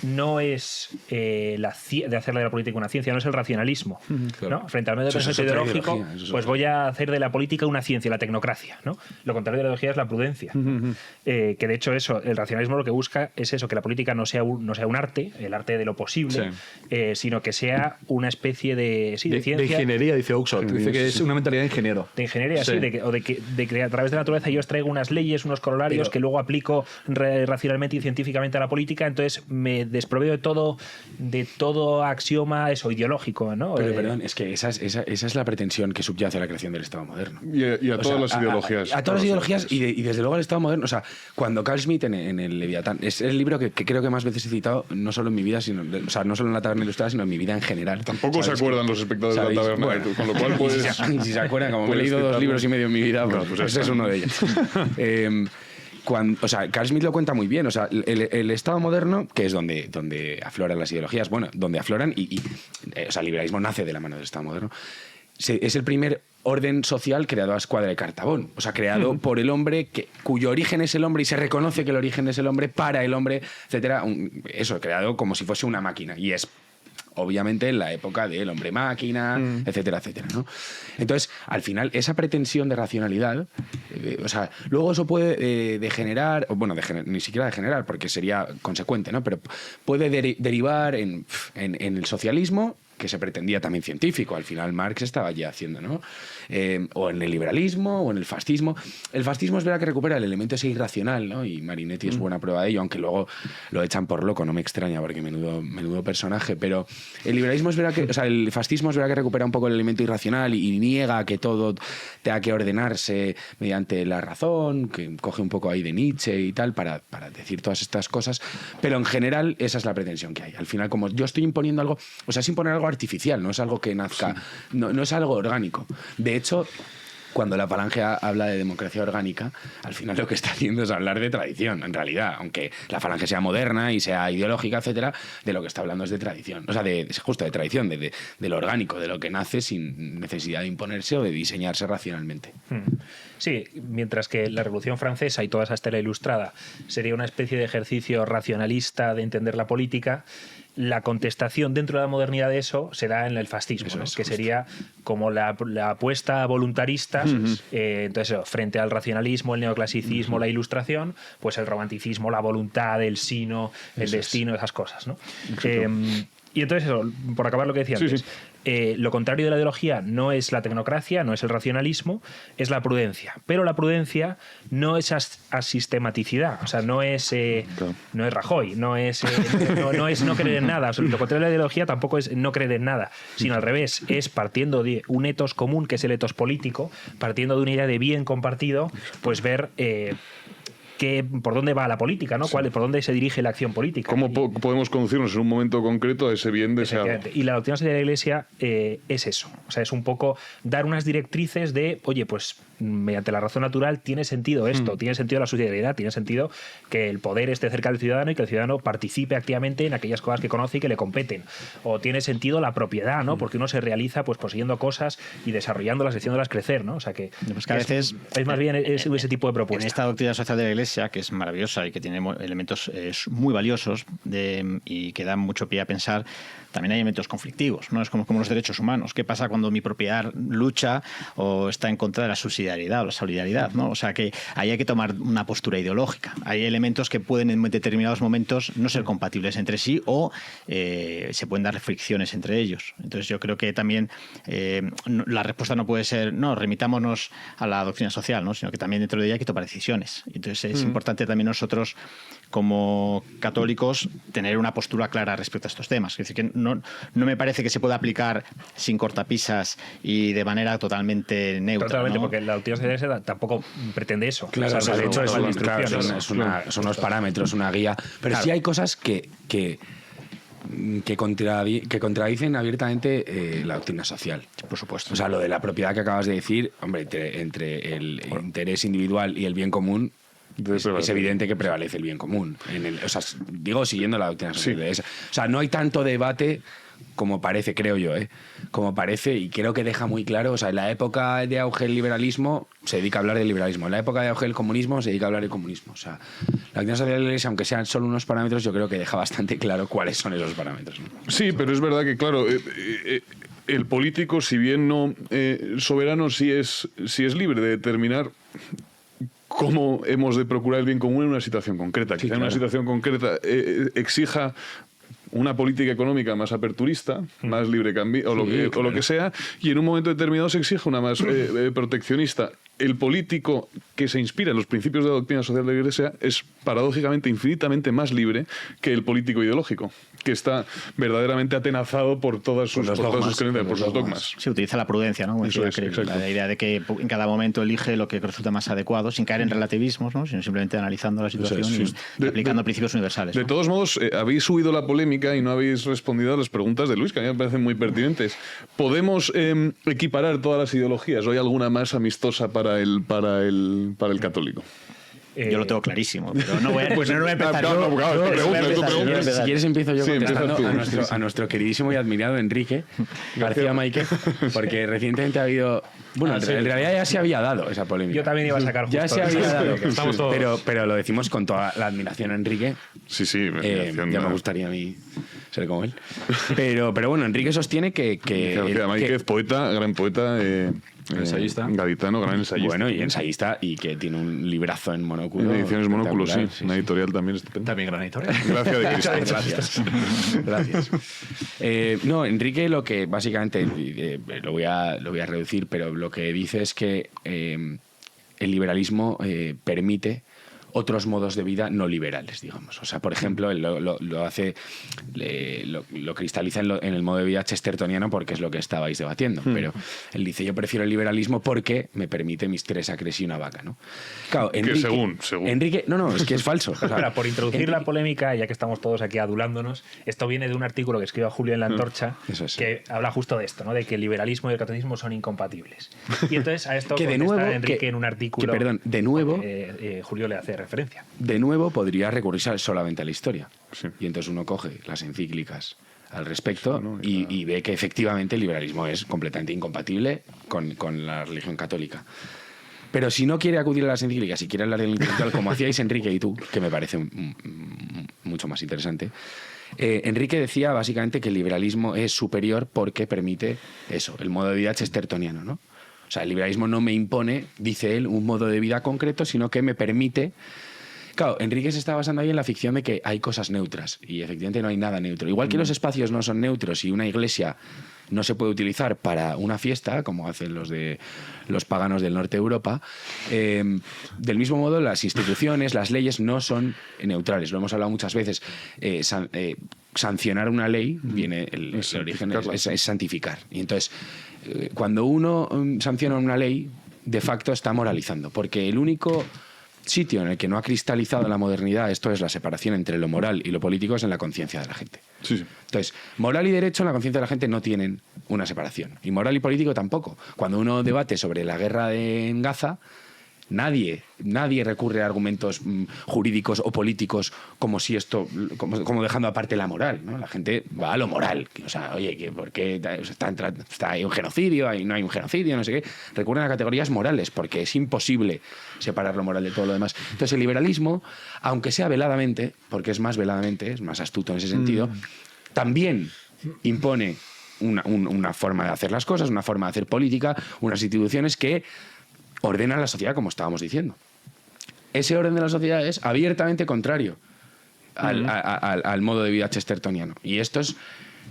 no es de hacer de la política una ciencia, no es el racionalismo. Claro. ¿No? Frente al medio de pensamiento ideológico, pues voy a hacer de la política una ciencia, la tecnocracia. ¿No? Lo contrario de la ideología es la prudencia. Que de hecho el racionalismo lo que busca es eso, que la política no sea un arte, el arte de lo posible, sino que sea una especie de ciencia. De ingeniería, dice Oxford. Dice que es una mentalidad de ingeniero. De ingeniería, sí. De que a través de la naturaleza yo extraigo unas leyes, unos corolarios que luego aplico racionalmente y científicamente a la política, entonces me desproveo de todo axioma ideológico, ¿no? Pero perdón, es que esa es la pretensión que subyace a la creación del Estado moderno. Y a todas las ideologías. A todas las ideologías y desde luego al Estado moderno. O sea, cuando Carl Schmitt en el Leviatán, es el libro que creo que más veces he citado, no solo en mi vida, no solo en la taberna ilustrada, sino en mi vida en general. Tampoco se acuerdan los espectadores de la taberna, bueno, con lo cual puedes... Si se acuerdan, como me he leído 2 libros y medio en mi vida, pues ese es uno de ellos. Carl Schmitt lo cuenta muy bien. O sea, el Estado moderno, que es donde afloran las ideologías, donde afloran el liberalismo nace de la mano del Estado moderno, es el primer orden social creado a escuadra de Cartabón. O sea, creado por el hombre, cuyo origen es el hombre y se reconoce que el origen es el hombre para el hombre, etcétera. Eso, creado como si fuese una máquina. Y es obviamente en la época del hombre máquina, etcétera, etcétera, ¿no? Entonces, al final, esa pretensión de racionalidad, o sea, luego eso puede degenerar, o bueno, ni siquiera degenerar, porque sería consecuente, ¿no? Pero puede derivar en el socialismo, que se pretendía también científico, al final Marx estaba ya haciendo, ¿no? O en el liberalismo, o en el fascismo. El fascismo es verdad que recupera el elemento ese irracional, ¿no? Y Marinetti es buena prueba de ello, aunque luego lo echan por loco, no me extraña, porque menudo personaje, pero el liberalismo es verdad que, o sea, el fascismo es verdad que recupera un poco el elemento irracional y niega que todo tenga que ordenarse mediante la razón, que coge un poco ahí de Nietzsche y tal, para decir todas estas cosas, pero en general esa es la pretensión que hay. Al final, como yo estoy imponiendo algo, o sea, es imponer algo artificial, no es algo que nazca, no es algo orgánico. De hecho, cuando la Falange habla de democracia orgánica, al final lo que está haciendo es hablar de tradición, en realidad, aunque la Falange sea moderna y sea ideológica, etcétera, de lo que está hablando es de tradición, o sea, justo de tradición, de lo orgánico, de lo que nace sin necesidad de imponerse o de diseñarse racionalmente. Sí, mientras que la Revolución Francesa y toda esa estela ilustrada sería una especie de ejercicio racionalista de entender la política, la contestación dentro de la modernidad de eso se da en el fascismo, ¿no? Que sería como la apuesta voluntarista, entonces frente al racionalismo, el neoclasicismo, la ilustración, pues el romanticismo, la voluntad, el sino, el destino, esas cosas, ¿no? Y entonces eso, por acabar lo que decía antes, lo contrario de la ideología no es la tecnocracia, no es el racionalismo, es la prudencia. Pero la prudencia no es asistematicidad, o sea, no es Rajoy, no es no creer en nada. O sea, lo contrario de la ideología tampoco es no creer en nada, sino al revés, es partiendo de un etos común, que es el etos político, partiendo de una idea de bien compartido, pues ver por dónde va la política, ¿no? Por dónde se dirige la acción política. ¿Cómo podemos conducirnos en un momento concreto a ese bien deseado? Y la doctrina social de la Iglesia es eso. O sea, es un poco dar unas directrices de, oye, pues mediante la razón natural tiene sentido esto, tiene sentido la subsidiariedad, tiene sentido que el poder esté cerca del ciudadano y que el ciudadano participe activamente en aquellas cosas que conoce y que le competen. O tiene sentido la propiedad, ¿no? Porque uno se realiza pues poseyendo cosas y desarrollándolas, haciéndolas crecer, ¿no? O sea que, pues que a veces es más bien ese tipo de propuesta. En esta doctrina social de la Iglesia, que es maravillosa y que tiene elementos muy valiosos y que dan mucho pie a pensar, también hay elementos conflictivos, ¿no? Es como los derechos humanos. ¿Qué pasa cuando mi propiedad lucha o está en contra de la subsidiariedad o la solidaridad, ¿no? O sea que ahí hay que tomar una postura ideológica. Hay elementos que pueden en determinados momentos no ser compatibles entre sí o se pueden dar fricciones entre ellos. Entonces yo creo que también la respuesta no puede ser, no, remitámonos a la doctrina social, ¿no? Sino que también dentro de ella hay que tomar decisiones. Entonces es importante también nosotros, como católicos, tener una postura clara respecto a estos temas. Es decir, que no me parece que se pueda aplicar sin cortapisas y de manera totalmente neutra. Totalmente, ¿no? porque la doctrina social tampoco pretende eso. Claro, o sea, de hecho, son instrucciones. son unos parámetros, una guía. Pero sí hay cosas que contradicen abiertamente la doctrina social. Por supuesto. O sea, lo de la propiedad que acabas de decir, hombre, entre el interés individual y el bien común, es evidente que prevalece el bien común. O sea, digo, siguiendo la doctrina social. Sí. O sea, no hay tanto debate como parece, creo yo, como parece, y creo que deja muy claro. O sea, en la época de auge del liberalismo se dedica a hablar del liberalismo, en la época de auge del comunismo se dedica a hablar del comunismo. O sea, la doctrina social de la Iglesia, aunque sean solo unos parámetros, yo creo que deja bastante claro cuáles son esos parámetros, ¿no? Sí, pero es verdad que, claro, el político, si bien no soberano, sí es libre de determinar cómo hemos de procurar el bien común en una situación concreta. Quizá en una situación concreta exija una política económica más aperturista, más libre cambio, o lo que sea, y en un momento determinado se exige una más proteccionista. El político que se inspira en los principios de la doctrina social de la Iglesia es paradójicamente infinitamente más libre que el político ideológico, que está verdaderamente atenazado por todas sus creencias, por sus dogmas. Se utiliza la prudencia, ¿no? La idea de que en cada momento elige lo que resulta más adecuado, sin caer en relativismos, ¿no? Sino simplemente analizando la situación y aplicando principios universales, ¿no? De todos modos, habéis huido la polémica y no habéis respondido a las preguntas de Luis, que a mí me parecen muy pertinentes. ¿Podemos equiparar todas las ideologías? ¿O hay alguna más amistosa para el católico? Yo lo tengo clarísimo, pero no voy a empezar. Si quieres empiezo yo contestando a nuestro queridísimo y admirado Enrique García Maike, porque recientemente ha habido... Bueno, en realidad ya se había dado esa polémica. Yo también iba a sacar justo. Ya se había dado, pero lo decimos con toda la admiración a Enrique. Sí, ya me gustaría a mí ser como él. Pero bueno, Enrique sostiene que García Máquez, poeta, gran poeta, ensayista. gaditano, gran ensayista. bueno, y ensayista, y que tiene un librazo en monóculo. En ediciones Monóculo, sí. espectacular, Una editorial también estupenda. También gran editorial. Gracias de Cristal. Gracias. No, Enrique lo que básicamente, lo voy a reducir, pero lo que dice es que el liberalismo permite otros modos de vida no liberales, digamos. O sea, por ejemplo, él lo hace, lo cristaliza en el modo de vida chestertoniano, porque es lo que estabais debatiendo. Pero él dice, yo prefiero el liberalismo porque me permite mis 3 acres y una vaca, ¿no? Claro, Enrique, según. Enrique, no, es que es falso. O sea, Espera, por introducir la polémica, ya que estamos todos aquí adulándonos, esto viene de un artículo que escribió Julio en La Antorcha, Eso es. que habla justo de esto, ¿no? De que el liberalismo y el catolicismo son incompatibles. Y entonces a esto Que de contesta nuevo, Enrique en un artículo. que, perdón, de nuevo- Julio le hace referencia. De nuevo, podría recurrirse solamente a la historia. Sí. Y entonces uno coge las encíclicas al respecto, Sí, ¿no? y ve que efectivamente el liberalismo es completamente incompatible con la religión católica. Pero si no quiere acudir a las encíclicas, si quiere hablar del intelectual, como hacíais Enrique y tú, que me parece mucho más interesante, Enrique decía básicamente que el liberalismo es superior porque permite eso, el modo de vida chestertoniano, ¿no? O sea, el liberalismo no me impone, dice él, un modo de vida concreto, sino que me permite... Claro, Enrique se está basando ahí en la ficción de que hay cosas neutras, y efectivamente no hay nada neutro. Igual que los espacios no son neutros y una iglesia no se puede utilizar para una fiesta, como hacen los paganos del norte de Europa, del mismo modo las instituciones, las leyes no son neutrales. Lo hemos hablado muchas veces. Sancionar una ley, viene el origen es santificar. Y entonces, cuando uno sanciona una ley, de facto está moralizando, porque el único sitio en el que no ha cristalizado la modernidad esto es la separación entre lo moral y lo político, es en la conciencia de la gente. Sí. Entonces, moral y derecho en la conciencia de la gente no tienen una separación. Y moral y político tampoco. Cuando uno debate sobre la guerra en Gaza, nadie recurre a argumentos jurídicos o políticos como si esto, como dejando aparte la moral, ¿no? La gente va a lo moral. O sea, oye, ¿por qué hay un genocidio? No hay un genocidio, no sé qué. Recurren a categorías morales porque es imposible separar lo moral de todo lo demás. Entonces, el liberalismo, aunque sea veladamente, porque es más veladamente, es más astuto en ese sentido, también impone una forma de hacer las cosas, una forma de hacer política, unas instituciones que ordenan la sociedad, como estábamos diciendo. Ese orden de la sociedad es abiertamente contrario al modo de vida chestertoniano. Y esto es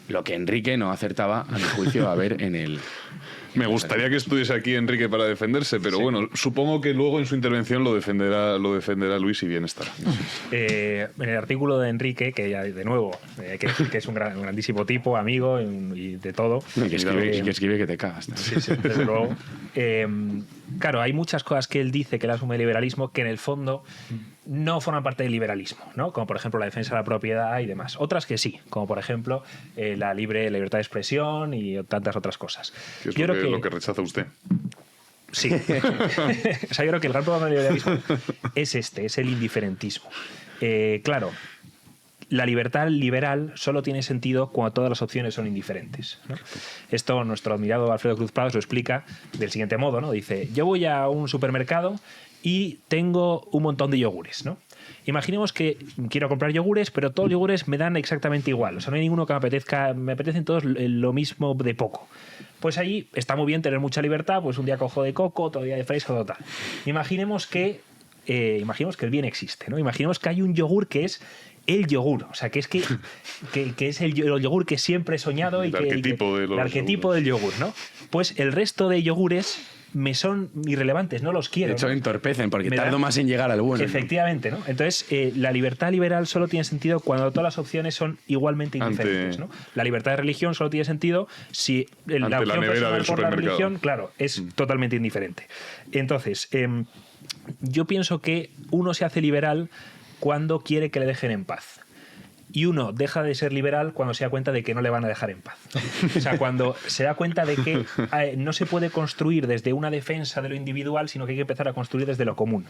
lo que Enrique no acertaba, a mi juicio, a ver en el... Me gustaría que estuviese aquí Enrique para defenderse, pero bueno, supongo que luego en su intervención lo defenderá Luis y bien estará. En el artículo de Enrique, que ya de nuevo, que es un grandísimo tipo, amigo y de todo. Que escribe que te cagas, ¿no? Sí, desde luego. Claro, hay muchas cosas que él dice que él asume el liberalismo que en el fondo no forman parte del liberalismo, ¿no? Como por ejemplo la defensa de la propiedad y demás. Otras que sí, como por ejemplo la libertad de expresión y tantas otras cosas. Que es lo que rechaza usted. Sí. O sea, yo creo que el gran problema del liberalismo es el indiferentismo. Claro, la libertad liberal solo tiene sentido cuando todas las opciones son indiferentes, ¿no? Esto nuestro admirado Alfredo Cruz Prados lo explica del siguiente modo, ¿no? Dice, yo voy a un supermercado y tengo un montón de yogures, ¿no? Imaginemos que quiero comprar yogures, pero todos los yogures me dan exactamente igual. O sea, no hay ninguno que me apetezca, me apetecen todos lo mismo de poco. Pues ahí está muy bien tener mucha libertad, pues un día cojo de coco, otro día de fresco, total. Imaginemos que el bien existe, ¿no? Imaginemos que hay un yogur que es el yogur, o sea, que es el yogur que siempre he soñado El arquetipo del yogur, ¿no? Pues el resto de yogures me son irrelevantes, no los quiero. De hecho, ¿no? entorpecen, porque Me tardo da- más en llegar al bueno. Efectivamente, ¿no? Entonces, la libertad liberal solo tiene sentido cuando todas las opciones son igualmente indiferentes, ¿no? La libertad de religión solo tiene sentido si la Ante la opción nevera personal del por la supermercado. religión, claro, es totalmente indiferente. Entonces, yo pienso que uno se hace liberal cuando quiere que le dejen en paz. Y uno deja de ser liberal cuando se da cuenta de que no le van a dejar en paz. O sea, cuando se da cuenta de que no se puede construir desde una defensa de lo individual, sino que hay que empezar a construir desde lo común.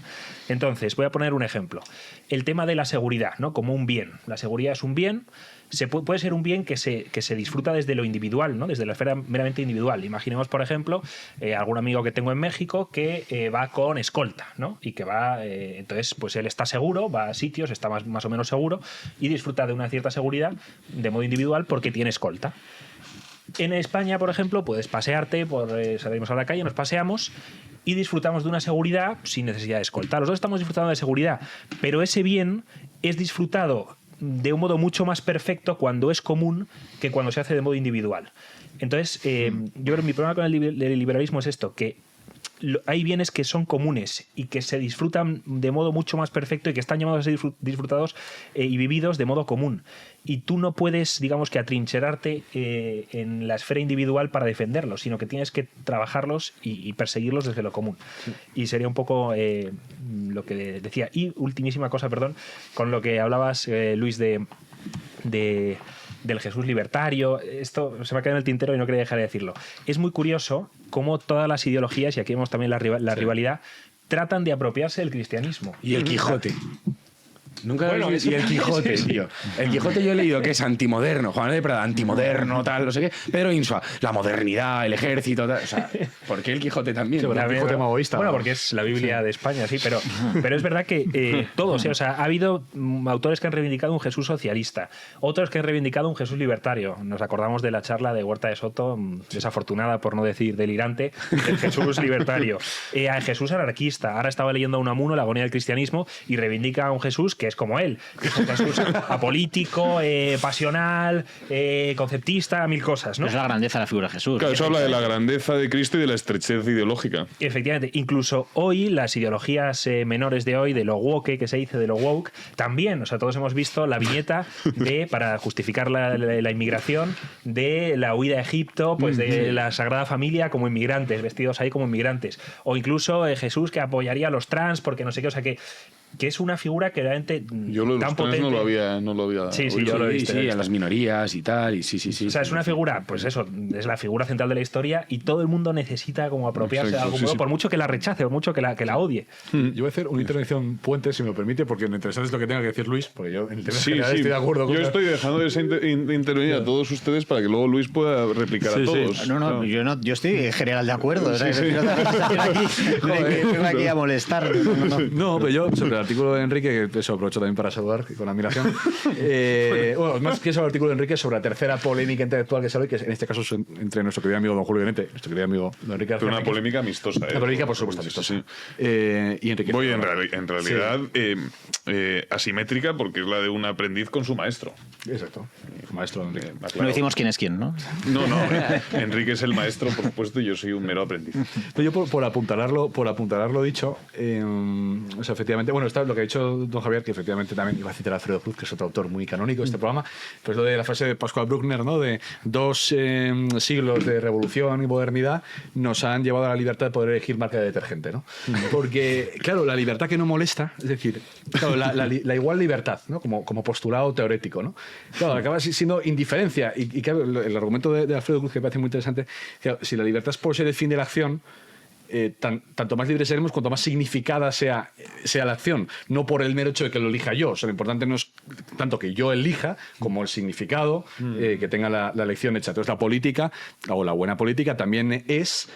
Entonces, voy a poner un ejemplo. El tema de la seguridad, ¿no? Como un bien. La seguridad es un bien puede ser un bien que se disfruta desde lo individual, ¿no? Desde la esfera meramente individual. Imaginemos, por ejemplo, algún amigo que tengo en México que va con escolta, ¿no? Y que va, entonces, pues él está seguro, va a sitios, está más o menos seguro y disfruta de una cierta seguridad de modo individual porque tiene escolta. En España, por ejemplo, puedes pasearte, salimos a la calle, nos paseamos y disfrutamos de una seguridad sin necesidad de escolta. Los dos estamos disfrutando de seguridad, pero ese bien es disfrutado de un modo mucho más perfecto cuando es común que cuando se hace de modo individual. Entonces, yo creo que mi problema con el liberalismo es esto, que hay bienes que son comunes y que se disfrutan de modo mucho más perfecto y que están llamados a ser disfrutados y vividos de modo común. Y tú no puedes, digamos, que atrincherarte en la esfera individual para defenderlos, sino que tienes que trabajarlos y perseguirlos desde lo común. Sí. Y sería un poco lo que decía. Y ultimísima cosa, perdón, con lo que hablabas, Luis, del Jesús libertario. Esto se me ha quedado en el tintero y no quería dejar de decirlo. Es muy curioso cómo todas las ideologías, y aquí vemos también la rivalidad, tratan de apropiarse del cristianismo. Y el Quijote. Nunca lo he visto. Y el Quijote, tío. El Quijote yo he leído que es antimoderno. Juan de Prada, antimoderno, tal, no sé qué. Pedro Insua, la modernidad, el ejército, tal. O sea, ¿por qué el Quijote también? Sí, el Quijote maoísta. Bueno, porque es la Biblia de España, sí, pero es verdad que todos, o sea, ha habido autores que han reivindicado un Jesús socialista, otros que han reivindicado un Jesús libertario. Nos acordamos de la charla de Huerta de Soto, desafortunada, por no decir delirante, del Jesús libertario. A Jesús anarquista. Ahora estaba leyendo a Unamuno, La agonía del cristianismo, y reivindica a un Jesús que es como él, es un Jesús apolítico, pasional, conceptista, mil cosas, ¿no? Es la grandeza de la figura de Jesús. Claro, eso habla de la grandeza de Cristo y de la estrechez ideológica. Efectivamente, incluso hoy las ideologías menores de hoy, de lo woke, que se dice, de lo woke, también, o sea, todos hemos visto la viñeta para justificar la inmigración, de la huida a Egipto, pues de la Sagrada Familia como inmigrantes, vestidos ahí como inmigrantes, o incluso Jesús que apoyaría a los trans porque no sé qué, o sea, que es una figura que realmente yo lo de los trans no lo había sí, yo lo he visto. Sí, a las minorías y tal, y sí. O sea, es una figura, pues eso, es la figura central de la historia y todo el mundo necesita como apropiarse de algún modo, por mucho que la rechace, por mucho que la odie. Yo voy a hacer una intervención puente, si me lo permite, porque lo interesante es lo que tenga que decir Luis, porque yo en el tema general estoy de acuerdo con... Yo estoy dejando de intervenir a todos ustedes para que luego Luis pueda replicar a todos. No, yo estoy en general de acuerdo. Vengo aquí a molestar. No, pero yo, sobre el artículo de Enrique, que eso aprovecho también para saludar con admiración. Bueno, más que sobre el artículo de Enrique, sobre la tercera polémica intelectual que sale, que en este caso es entre nuestro querido amigo don Julio Benete, nuestro querido amigo don Enrique García. Pero una polémica amistosa. Una polémica, por supuesto, amistosa. Sí. Y Enrique. Voy en realidad asimétrica, porque es la de un aprendiz con su maestro. Exacto. Su maestro, Enrique. No decimos quién es quién, ¿no? No. Enrique es el maestro, por supuesto, y yo soy un mero aprendiz. Yo por apuntalarlo dicho, o sea, efectivamente, bueno, está lo que ha dicho don Javier, que efectivamente también iba a citar a Alfredo Cruz, que es otro autor muy canónico de este programa, pues lo de la frase de Pascual Bruckner, ¿no? De 2 siglos de revolución y modernidad nos han llevado a la libertad de poder elegir marca de detergente, ¿no? Porque, claro, la libertad que no molesta, es decir, claro, la igual libertad, ¿no? Como postulado teórico, ¿no? Claro, acaba siendo indiferencia. Y claro, el argumento de Alfredo Cruz, que me parece muy interesante, que si la libertad es por ser el fin de la acción, tanto más libres seremos cuanto más significada sea la acción, no por el mero hecho de que lo elija yo. O sea, lo importante no es tanto que yo elija como el significado que tenga la elección hecha. Entonces la política, o la buena política, también es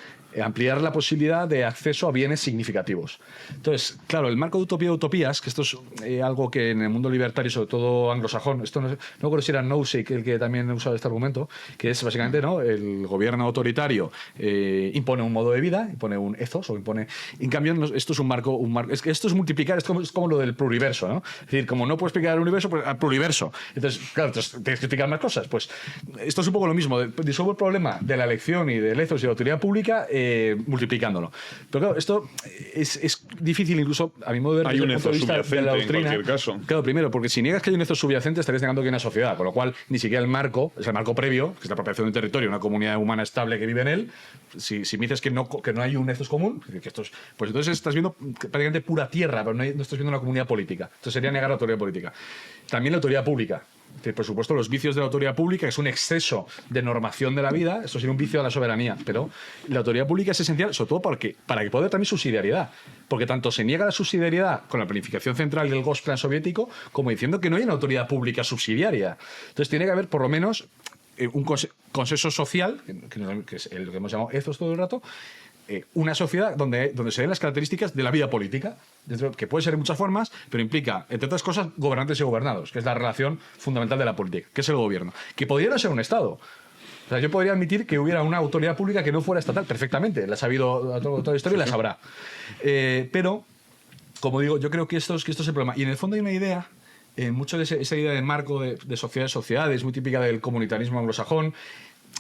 ampliar la posibilidad de acceso a bienes significativos. Entonces, claro, el marco de utopía de utopías, que esto es algo que en el mundo libertario, sobre todo anglosajón, esto no recuerdo si era Nozick el que también usaba este argumento, que es básicamente, ¿no?, el gobierno autoritario impone un modo de vida, impone un ethos, o impone... En cambio, esto es un marco es que esto es multiplicar, es como lo del pluriverso, ¿no? Es decir, como no puedes explicar el universo, pues al pluriverso. Entonces, claro, tienes que explicar más cosas. Pues esto es un poco lo mismo. Disuelvo el problema de la elección y del ethos y de la autoridad pública multiplicándolo. Pero claro, esto es difícil incluso, a mi modo de ver, hay desde un el punto de vista de la doctrina. En cualquier caso. Claro, primero, porque si niegas que hay un ethos subyacente, estarías negando que hay una sociedad, con lo cual ni siquiera el marco, es el marco previo, que es la apropiación de un territorio, una comunidad humana estable que vive en él. Si me dices que no hay un ethos común, que esto es, pues entonces estás viendo prácticamente pura tierra, pero no estás viendo una comunidad política. Entonces sería negar la autoridad política. También la autoridad pública. Por supuesto, los vicios de la autoridad pública es un exceso de normación de la vida, eso sería un vicio de la soberanía, pero la autoridad pública es esencial, sobre todo para que pueda haber también subsidiariedad, porque tanto se niega la subsidiariedad con la planificación central y el Gosplan soviético, como diciendo que no hay una autoridad pública subsidiaria. Entonces tiene que haber por lo menos un consenso social, que es lo que hemos llamado ethos todo el rato, una sociedad donde se den las características de la vida política, que puede ser de muchas formas, pero implica, entre otras cosas, gobernantes y gobernados, que es la relación fundamental de la política, que es el gobierno, que podría no ser un Estado. O sea, yo podría admitir que hubiera una autoridad pública que no fuera estatal, perfectamente, la ha sabido toda la historia y la sabrá. Pero, como digo, yo creo que esto es el problema. Y en el fondo hay una idea, mucho de esa idea de marco de sociedades, muy típica del comunitarismo anglosajón,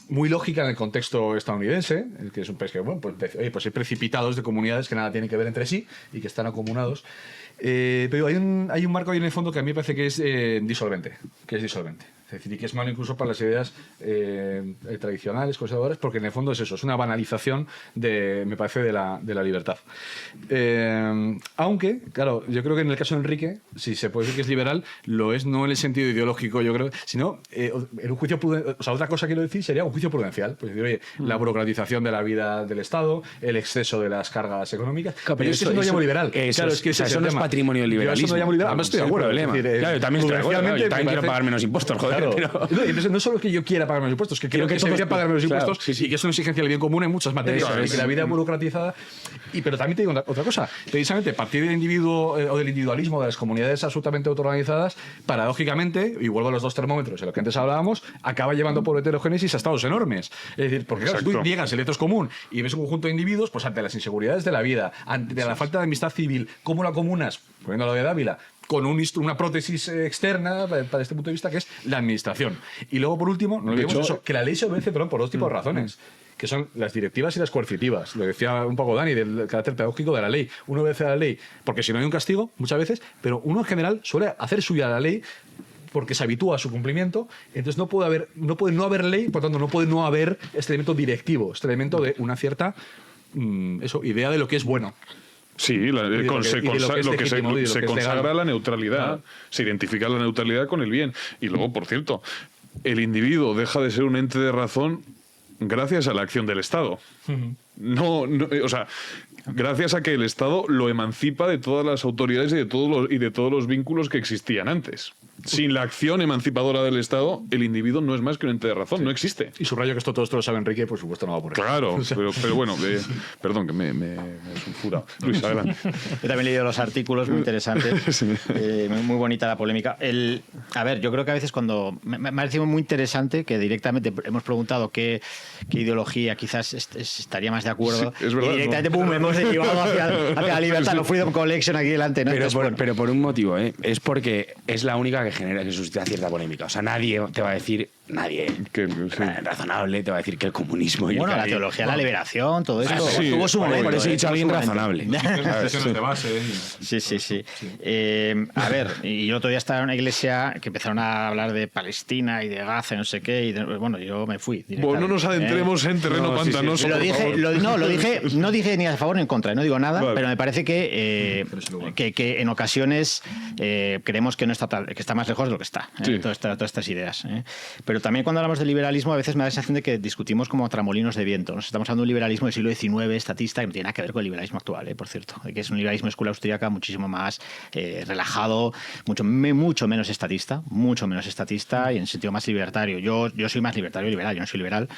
muy lógica en el contexto estadounidense, que es un país que, bueno, pues hay precipitados de comunidades que nada tienen que ver entre sí y que están acomunados. Pero hay un marco ahí en el fondo que a mí me parece que es disolvente. Es decir, y que es malo incluso para las ideas tradicionales, conservadoras, porque en el fondo es eso, es una banalización, me parece, de la libertad. Aunque, claro, yo creo que en el caso de Enrique, si se puede decir que es liberal, lo es no en el sentido ideológico, yo creo, sino en un juicio prudencial. O sea, otra cosa que quiero decir sería un juicio prudencial. Pues decir, oye, la burocratización de la vida del Estado, el exceso de las cargas económicas. Claro, pero eso no lo llamo liberal. Claro, es que eso no es patrimonio del liberalismo. Yo eso no lo llamo liberal. Además, estoy de acuerdo. Claro, yo también estoy de acuerdo. Yo también quiero pagar menos impuestos, joder. Claro. Pero... No solo que yo quiera pagar menos impuestos, que creo que se debería pagar menos impuestos, sí, sí. y que es una exigencia del bien común en muchas materias, y que la vida burocratizada. Pero también te digo otra cosa. Precisamente, partir del individuo o del individualismo de las comunidades absolutamente autoorganizadas, paradójicamente, y vuelvo a los dos termómetros de lo que antes hablábamos, acaba llevando por heterogénesis a estados enormes. Es decir, porque claro, si tú niegas el ethos común y ves un conjunto de individuos, pues ante las inseguridades de la vida, ante la falta de amistad civil, ¿cómo la comunas? Poniendo lo de Dávila, con una prótesis externa para este punto de vista, que es la administración. Y luego, por último, no olvidemos eso, que la ley se obedece por dos tipos de razones, que son las directivas y las coercitivas. Lo decía un poco Dani, del carácter pedagógico de la ley. Uno obedece a la ley porque si no hay un castigo, muchas veces, pero uno en general suele hacer suya la ley porque se habitúa a su cumplimiento. Entonces no puede no haber ley, por tanto no puede no haber este elemento directivo, este elemento de una cierta idea de lo que es bueno. Sí, se consagra la neutralidad, se identifica la neutralidad con el bien. Y luego, por cierto, el individuo deja de ser un ente de razón gracias a la acción del Estado. O sea, gracias a que el Estado lo emancipa de todas las autoridades y de todos los vínculos que existían antes. Sin la acción emancipadora del Estado, el individuo no es más que un ente de razón, no existe. Y subrayo que todo esto lo sabe Enrique, por supuesto no va por eso. Claro, pero bueno, perdón, que me he sulfurado. Luis, adelante. Yo también he leído los artículos, muy interesantes, muy bonita la polémica. A ver, yo creo que a veces cuando... Me ha parecido muy interesante que directamente hemos preguntado qué ideología quizás estaría más de acuerdo. Sí, es verdad, y directamente hemos derivado hacia la libertad, no Freedom Collection aquí delante. ¿no? Pero por un motivo, es porque es la única que suscita cierta polémica. O sea, nadie te va a decir, razonable, te va a decir que el comunismo... Y la teología de la liberación, todo eso. Tuvo su momento. Por eso he dicho alguien razonable. De base. Sí. A ver, y el otro día estaba en una iglesia que empezaron a hablar de Palestina y de Gaza y no sé qué, y bueno, yo me fui. Bueno, no nos adentremos en terreno pantanoso. No dije ni a favor ni en contra, no digo nada, pero me parece que en ocasiones creemos que no está que está más lejos de lo que está. Todas estas ideas. Pero también cuando hablamos de liberalismo a veces me da la sensación de que discutimos como tramolinos de viento. Nos estamos hablando de un liberalismo del siglo XIX, estatista, que no tiene nada que ver con el liberalismo actual, por cierto. Que es un liberalismo de escuela austríaca muchísimo más relajado, mucho menos estatista y en sentido más libertario. Yo soy más libertario liberal, yo no soy liberal.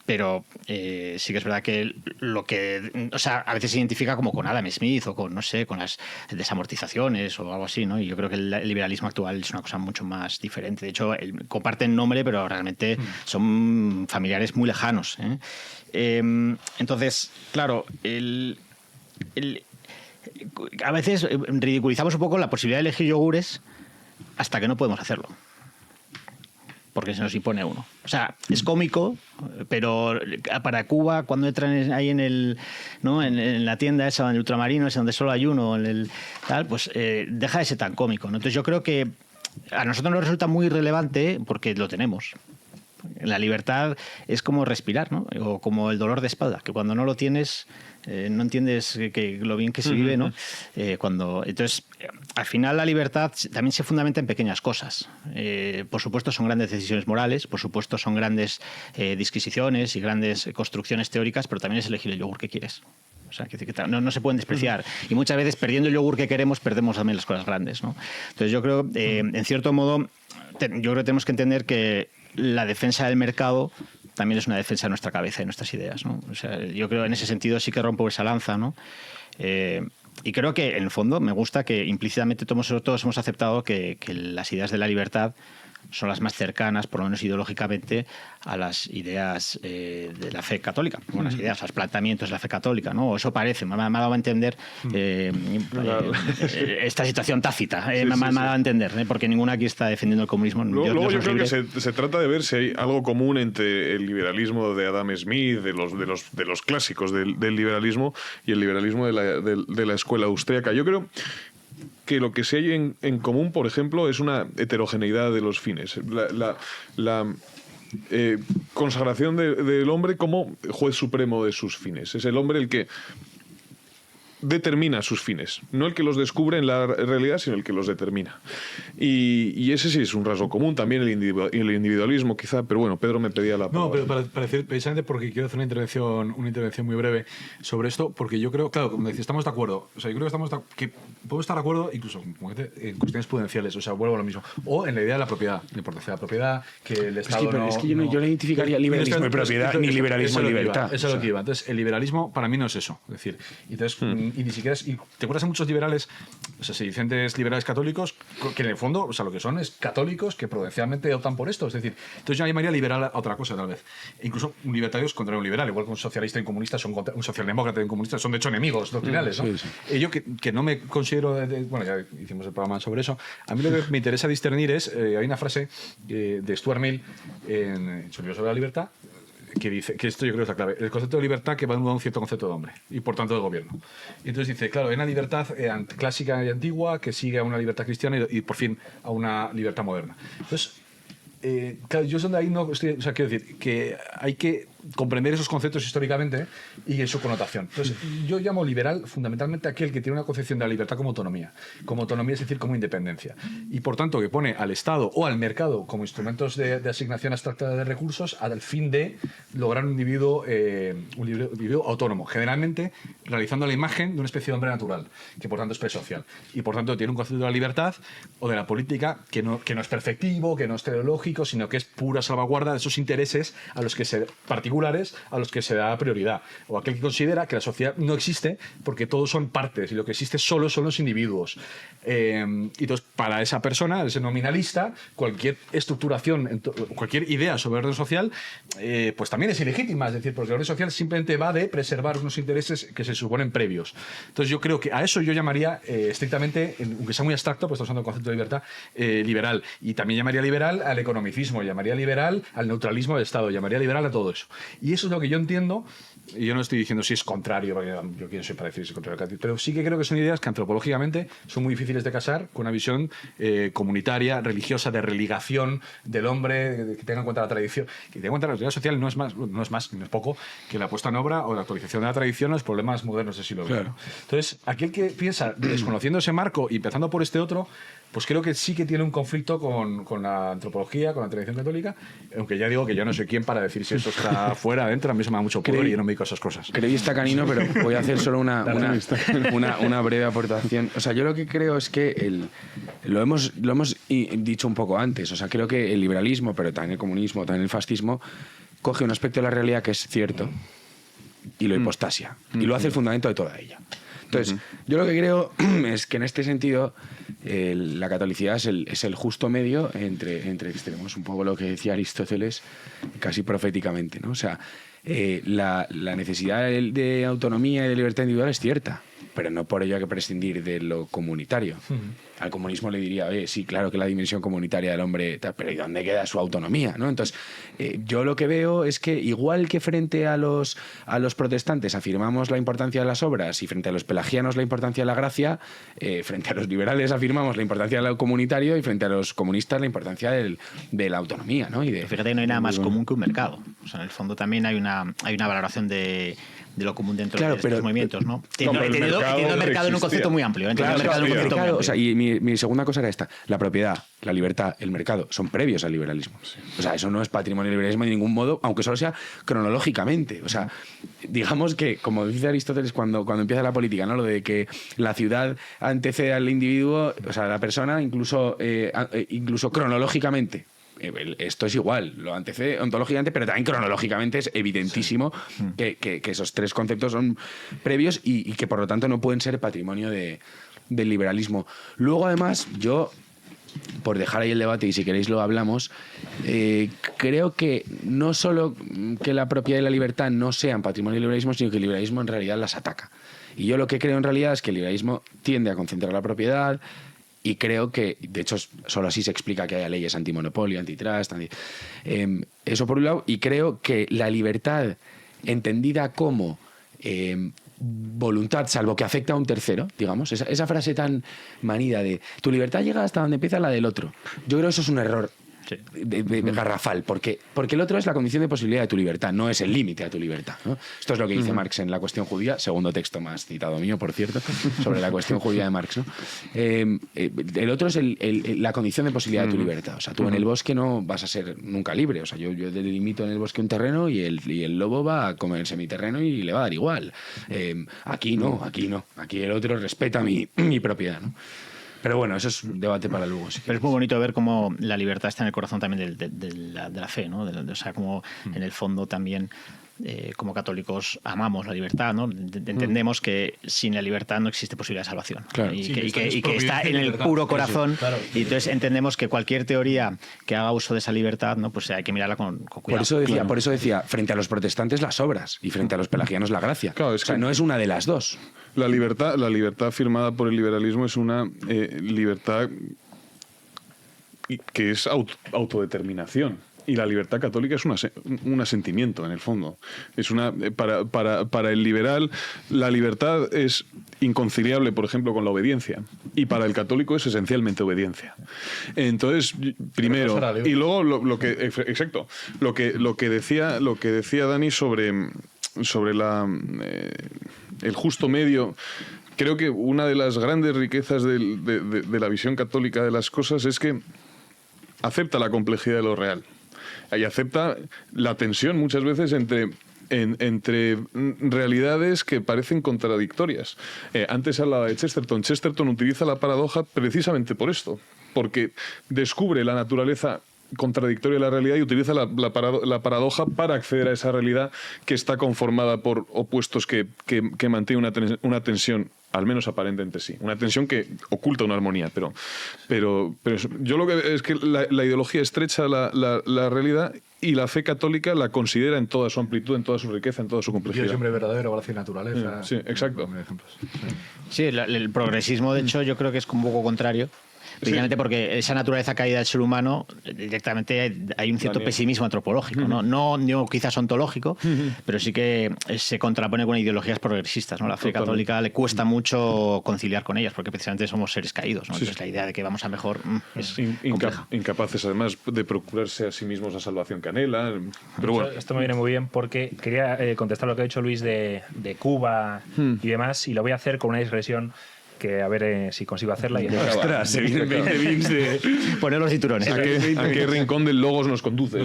Pero sí que es verdad que a veces se identifica como con Adam Smith o con las desamortizaciones o algo así, ¿no? Y yo creo que el liberalismo actual es una cosa mucho más diferente. De hecho, comparten nombre, pero realmente son familiares muy lejanos. Entonces, claro, a veces ridiculizamos un poco la posibilidad de elegir yogures hasta que no podemos hacerlo. Porque se nos impone uno. O sea, es cómico, pero para Cuba, cuando entran ahí en la tienda esa, en el ultramarino, ese donde solo hay uno, pues deja de ser tan cómico, ¿no? Entonces yo creo que a nosotros nos resulta muy relevante porque lo tenemos. La libertad es como respirar, ¿no? O como el dolor de espalda, que cuando no lo tienes no entiendes lo bien que se vive, ¿no? Entonces, al final la libertad también se fundamenta en pequeñas cosas. Por supuesto son grandes decisiones morales, por supuesto son grandes disquisiciones y grandes construcciones teóricas, pero también es elegir el yogur que quieres. O sea, que no se pueden despreciar. Y muchas veces, perdiendo el yogur que queremos, perdemos también las cosas grandes, ¿no? Entonces yo creo, en cierto modo, yo creo que tenemos que entender que la defensa del mercado también es una defensa de nuestra cabeza y nuestras ideas, ¿no? O sea, yo creo en ese sentido sí que rompo esa lanza, ¿no? Y creo que en el fondo me gusta que implícitamente todos hemos aceptado que las ideas de la libertad son las más cercanas, por lo menos ideológicamente, a las ideas de la fe católica, las ideas, los planteamientos de la fe católica, ¿no? Eso parece, me ha dado a entender esta situación tácita, me ha dado a entender, porque ninguna aquí está defendiendo el comunismo. Luego yo creo que se trata de ver si hay algo común entre el liberalismo de Adam Smith, de los clásicos del liberalismo, y el liberalismo de la escuela austríaca. Yo creo que lo que sí hay en común, por ejemplo, es una heterogeneidad de los fines. La consagración del hombre como juez supremo de sus fines. Es el hombre el que determina sus fines, no el que los descubre en la realidad, sino el que los determina. Y ese sí es un rasgo común, también el individualismo quizá, pero bueno, Pedro me pedía la palabra. No, pero para decir, precisamente porque quiero hacer una intervención muy breve sobre esto, porque yo creo, claro, como decía, estamos de acuerdo, o sea, yo creo que podemos estar de acuerdo incluso en cuestiones prudenciales, o sea, vuelvo a lo mismo, o en la idea de la propiedad, la importancia de la propiedad, que el Estado es que yo no identificaría liberalismo y propiedad, ni liberalismo y libertad. Eso es lo que iba. Entonces, el liberalismo para mí no es eso, es decir, entonces, y ni siquiera te acuerdas de muchos liberales, o sea, se dicen liberales católicos, que en el fondo, o sea, lo que son es católicos que prudencialmente optan por esto, es decir, entonces yo llamaría liberal a otra cosa tal vez. Incluso un libertario es contra un liberal, igual que un socialista y un comunista son contra un socialdemócrata y un comunista, son de hecho enemigos doctrinales, ¿no? Sí, sí. Yo que no me considero, bueno, ya hicimos el programa sobre eso, a mí lo que me interesa discernir es, hay una frase de Stuart Mill en su libro sobre la libertad, que dice que esto yo creo que es la clave, el concepto de libertad que va a un cierto concepto de hombre y por tanto de gobierno. Y entonces dice, claro, hay una libertad clásica y antigua que sigue a una libertad cristiana y por fin a una libertad moderna. Entonces, claro, yo son de ahí no estoy, o sea, quiero decir que hay que comprender esos conceptos históricamente y en su connotación. Entonces, yo llamo liberal fundamentalmente aquel que tiene una concepción de la libertad como autonomía, es decir, como independencia. Y por tanto, que pone al Estado o al mercado como instrumentos de asignación abstracta de recursos al fin de lograr un individuo autónomo, generalmente realizando la imagen de una especie de hombre natural, que por tanto es presocial. Y por tanto tiene un concepto de la libertad o de la política que no es perfectivo, que no es teleológico, sino que es pura salvaguarda de esos intereses a los que particulares a los que se da prioridad, o aquel que considera que la sociedad no existe porque todos son partes y lo que existe solo son los individuos. Y entonces, para esa persona, ese nominalista, cualquier estructuración, cualquier idea sobre el orden social, pues también es ilegítima, es decir, porque el orden social simplemente va de preservar unos intereses que se suponen previos. Entonces, yo creo que a eso yo llamaría estrictamente, aunque sea muy abstracto, pues estamos usando el concepto de libertad, liberal. Y también llamaría liberal al economicismo, llamaría liberal al neutralismo del Estado, llamaría liberal a todo eso. Y eso es lo que yo entiendo, y yo no estoy diciendo si es contrario, porque yo quién soy para decir si es contrario, pero sí que creo que son ideas que antropológicamente son muy difíciles de casar con una visión comunitaria, religiosa, de religación del hombre, que tenga en cuenta la tradición, que tenga en cuenta la realidad social no es poco que la puesta en obra o la actualización de la tradición a los problemas modernos del siglo XX. Claro. Entonces, aquel que piensa, desconociendo ese marco y empezando por este otro, pues creo que sí que tiene un conflicto con la antropología, con la tradición católica, aunque ya digo que yo no soy quien para decir si eso está fuera, adentro, a mí se me da mucho pudor y yo no me dedico a esas cosas. Está canino, pero voy a hacer solo una breve aportación. O sea, yo lo que creo es que lo hemos dicho un poco antes, o sea, creo que el liberalismo, pero también el comunismo, también el fascismo, coge un aspecto de la realidad que es cierto y lo hipostasia, y lo hace el fundamento de toda ella. Entonces, yo lo que creo es que en este sentido la catolicidad es el justo medio entre extremos, un poco lo que decía Aristóteles casi proféticamente, ¿no? O sea, la necesidad de autonomía y de libertad individual es cierta, pero no por ello hay que prescindir de lo comunitario. al comunismo le diría, oye, sí, claro que la dimensión comunitaria del hombre, pero ¿y dónde queda su autonomía? ¿No? Entonces, yo lo que veo es que igual que frente a los protestantes afirmamos la importancia de las obras y frente a los pelagianos la importancia de la gracia, frente a los liberales afirmamos la importancia de lo comunitario y frente a los comunistas la importancia de la autonomía, ¿no? Fíjate que no hay nada más común que un mercado. O sea, en el fondo también hay una valoración de lo común dentro de estos movimientos, ¿no? Entiendo el mercado en un concepto muy amplio. O sea, y mi segunda cosa era esta. La propiedad, la libertad, el mercado son previos al liberalismo. O sea, eso no es patrimonio del liberalismo de ningún modo, aunque solo sea cronológicamente. O sea, digamos que, como dice Aristóteles cuando empieza la política, ¿no? Lo de que la ciudad antecede al individuo, o sea, a la persona, incluso cronológicamente. Esto es igual, lo antecede ontológicamente, pero también cronológicamente es evidentísimo que esos tres conceptos son previos y que por lo tanto no pueden ser patrimonio del liberalismo. Luego, además, yo, por dejar ahí el debate y si queréis lo hablamos, creo que no solo que la propiedad y la libertad no sean patrimonio del liberalismo, sino que el liberalismo en realidad las ataca. Y yo lo que creo en realidad es que el liberalismo tiende a concentrar la propiedad. Y creo que, de hecho, solo así se explica que haya leyes antimonopolio, antitrust, eso por un lado. Y creo que la libertad, entendida como voluntad, salvo que afecta a un tercero, digamos, esa frase tan manida de tu libertad llega hasta donde empieza la del otro. Yo creo que eso es un error de garrafal, porque el otro es la condición de posibilidad de tu libertad, no es el límite a tu libertad, ¿no? Esto es lo que dice Marx en La cuestión judía, segundo texto más citado mío, por cierto, sobre la cuestión judía de Marx, ¿no? El otro es la condición de posibilidad de tu libertad. O sea, tú en el bosque no vas a ser nunca libre. O sea, yo delimito en el bosque un terreno y el lobo va a comerse mi terreno y le va a dar igual. Aquí no. Aquí el otro respeta mi propiedad, ¿no? Pero bueno, eso es un debate para luego. Sí. Pero es muy bonito ver cómo la libertad está en el corazón también de la fe, ¿no? O sea, como en el fondo también, como católicos, amamos la libertad, ¿no? Entendemos que sin la libertad no existe posibilidad de salvación. Claro. Y que está en el puro corazón. Sí, claro. Y entonces entendemos que cualquier teoría que haga uso de esa libertad, ¿no? Pues hay que mirarla con cuidado. Por eso decía, frente a los protestantes las obras y frente a los pelagianos la gracia. Claro, o sea, no es una de las dos. La libertad firmada por el liberalismo es una libertad que es autodeterminación. Y la libertad católica es un asentimiento, en el fondo. Es para el liberal, la libertad es inconciliable, por ejemplo, con la obediencia. Y para el católico es esencialmente obediencia. Entonces, primero, y luego lo que decía Dani sobre el justo medio. Creo que una de las grandes riquezas de la visión católica de las cosas es que acepta la complejidad de lo real. Y acepta la tensión muchas veces entre realidades que parecen contradictorias. Antes hablaba de Chesterton. Chesterton utiliza la paradoja precisamente por esto, porque descubre la naturaleza contradictoria de la realidad y utiliza la paradoja para acceder a esa realidad que está conformada por opuestos que mantiene una tensión, al menos aparente entre sí. Una tensión que oculta una armonía, pero yo lo que es que la ideología estrecha la realidad y la fe católica la considera en toda su amplitud, en toda su riqueza, en toda su complejidad. Dios hombre verdadero, gracia y naturaleza. Sí, exacto. Sí, el progresismo, de hecho, yo creo que es un poco contrario. Precisamente porque esa naturaleza caída del ser humano, directamente hay un cierto pesimismo antropológico, ¿no? No quizás ontológico, pero sí que se contrapone con ideologías progresistas, ¿no? La fe católica le cuesta mucho conciliar con ellas, porque precisamente somos seres caídos, ¿no? Entonces la idea de que vamos a mejor es compleja. Incapaces, además, de procurarse a sí mismos la salvación que anhelan. Pero bueno. Esto me viene muy bien porque quería contestar lo que ha dicho Luis de Cuba y demás, y lo voy a hacer con una digresión que a ver si consigo hacerla. Y ostras, se vienen 20 bits de poner los cinturones. ¿A qué rincón del Logos nos conduce?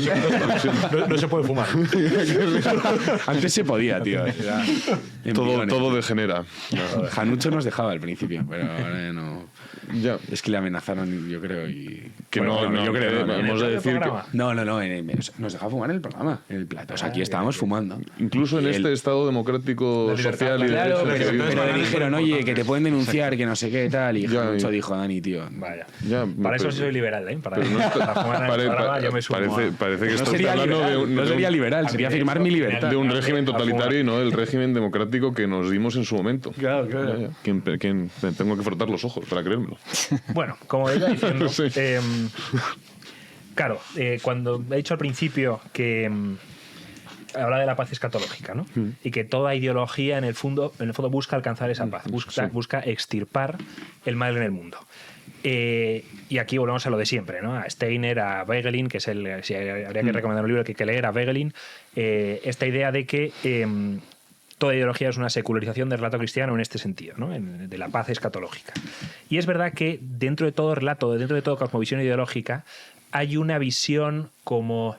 No se puede fumar. Antes se podía, tío. Todo degenera. Janucho nos dejaba al principio, pero ahora no. Ya. Es que le amenazaron, yo creo, y que yo creo. Vamos a decir que no, nos dejaba fumar en el programa, en el plato. O sea, aquí estábamos fumando. Incluso en este Estado democrático social y claro, pero le dijeron, oye, que te pueden denunciar, que no sé qué tal, y Janucho dijo, Dani, tío. Vaya. Para eso sí soy liberal, ¿eh? Para fumar en el programa yo me sumo. Parece que no sería liberal, sería firmar mi libertad. De un régimen totalitario y no del régimen democrático que nos dimos en su momento. Claro. ¿Quién tengo que frotar los ojos para creerme? ejemplo. Bueno, como iba diciendo, Sí. claro, cuando he dicho al principio que habla de la paz escatológica, ¿no? Y que toda ideología en el fondo busca alcanzar esa paz, busca extirpar el mal en el mundo. Y aquí volvemos a lo de siempre, ¿no? A Steiner, a Wegelin, que es si habría que recomendar un libro que hay que leer, a Wegelin, esta idea de que toda ideología es una secularización del relato cristiano en este sentido, ¿no? De la paz escatológica. Y es verdad que dentro de todo relato, dentro de toda cosmovisión ideológica, hay una visión como...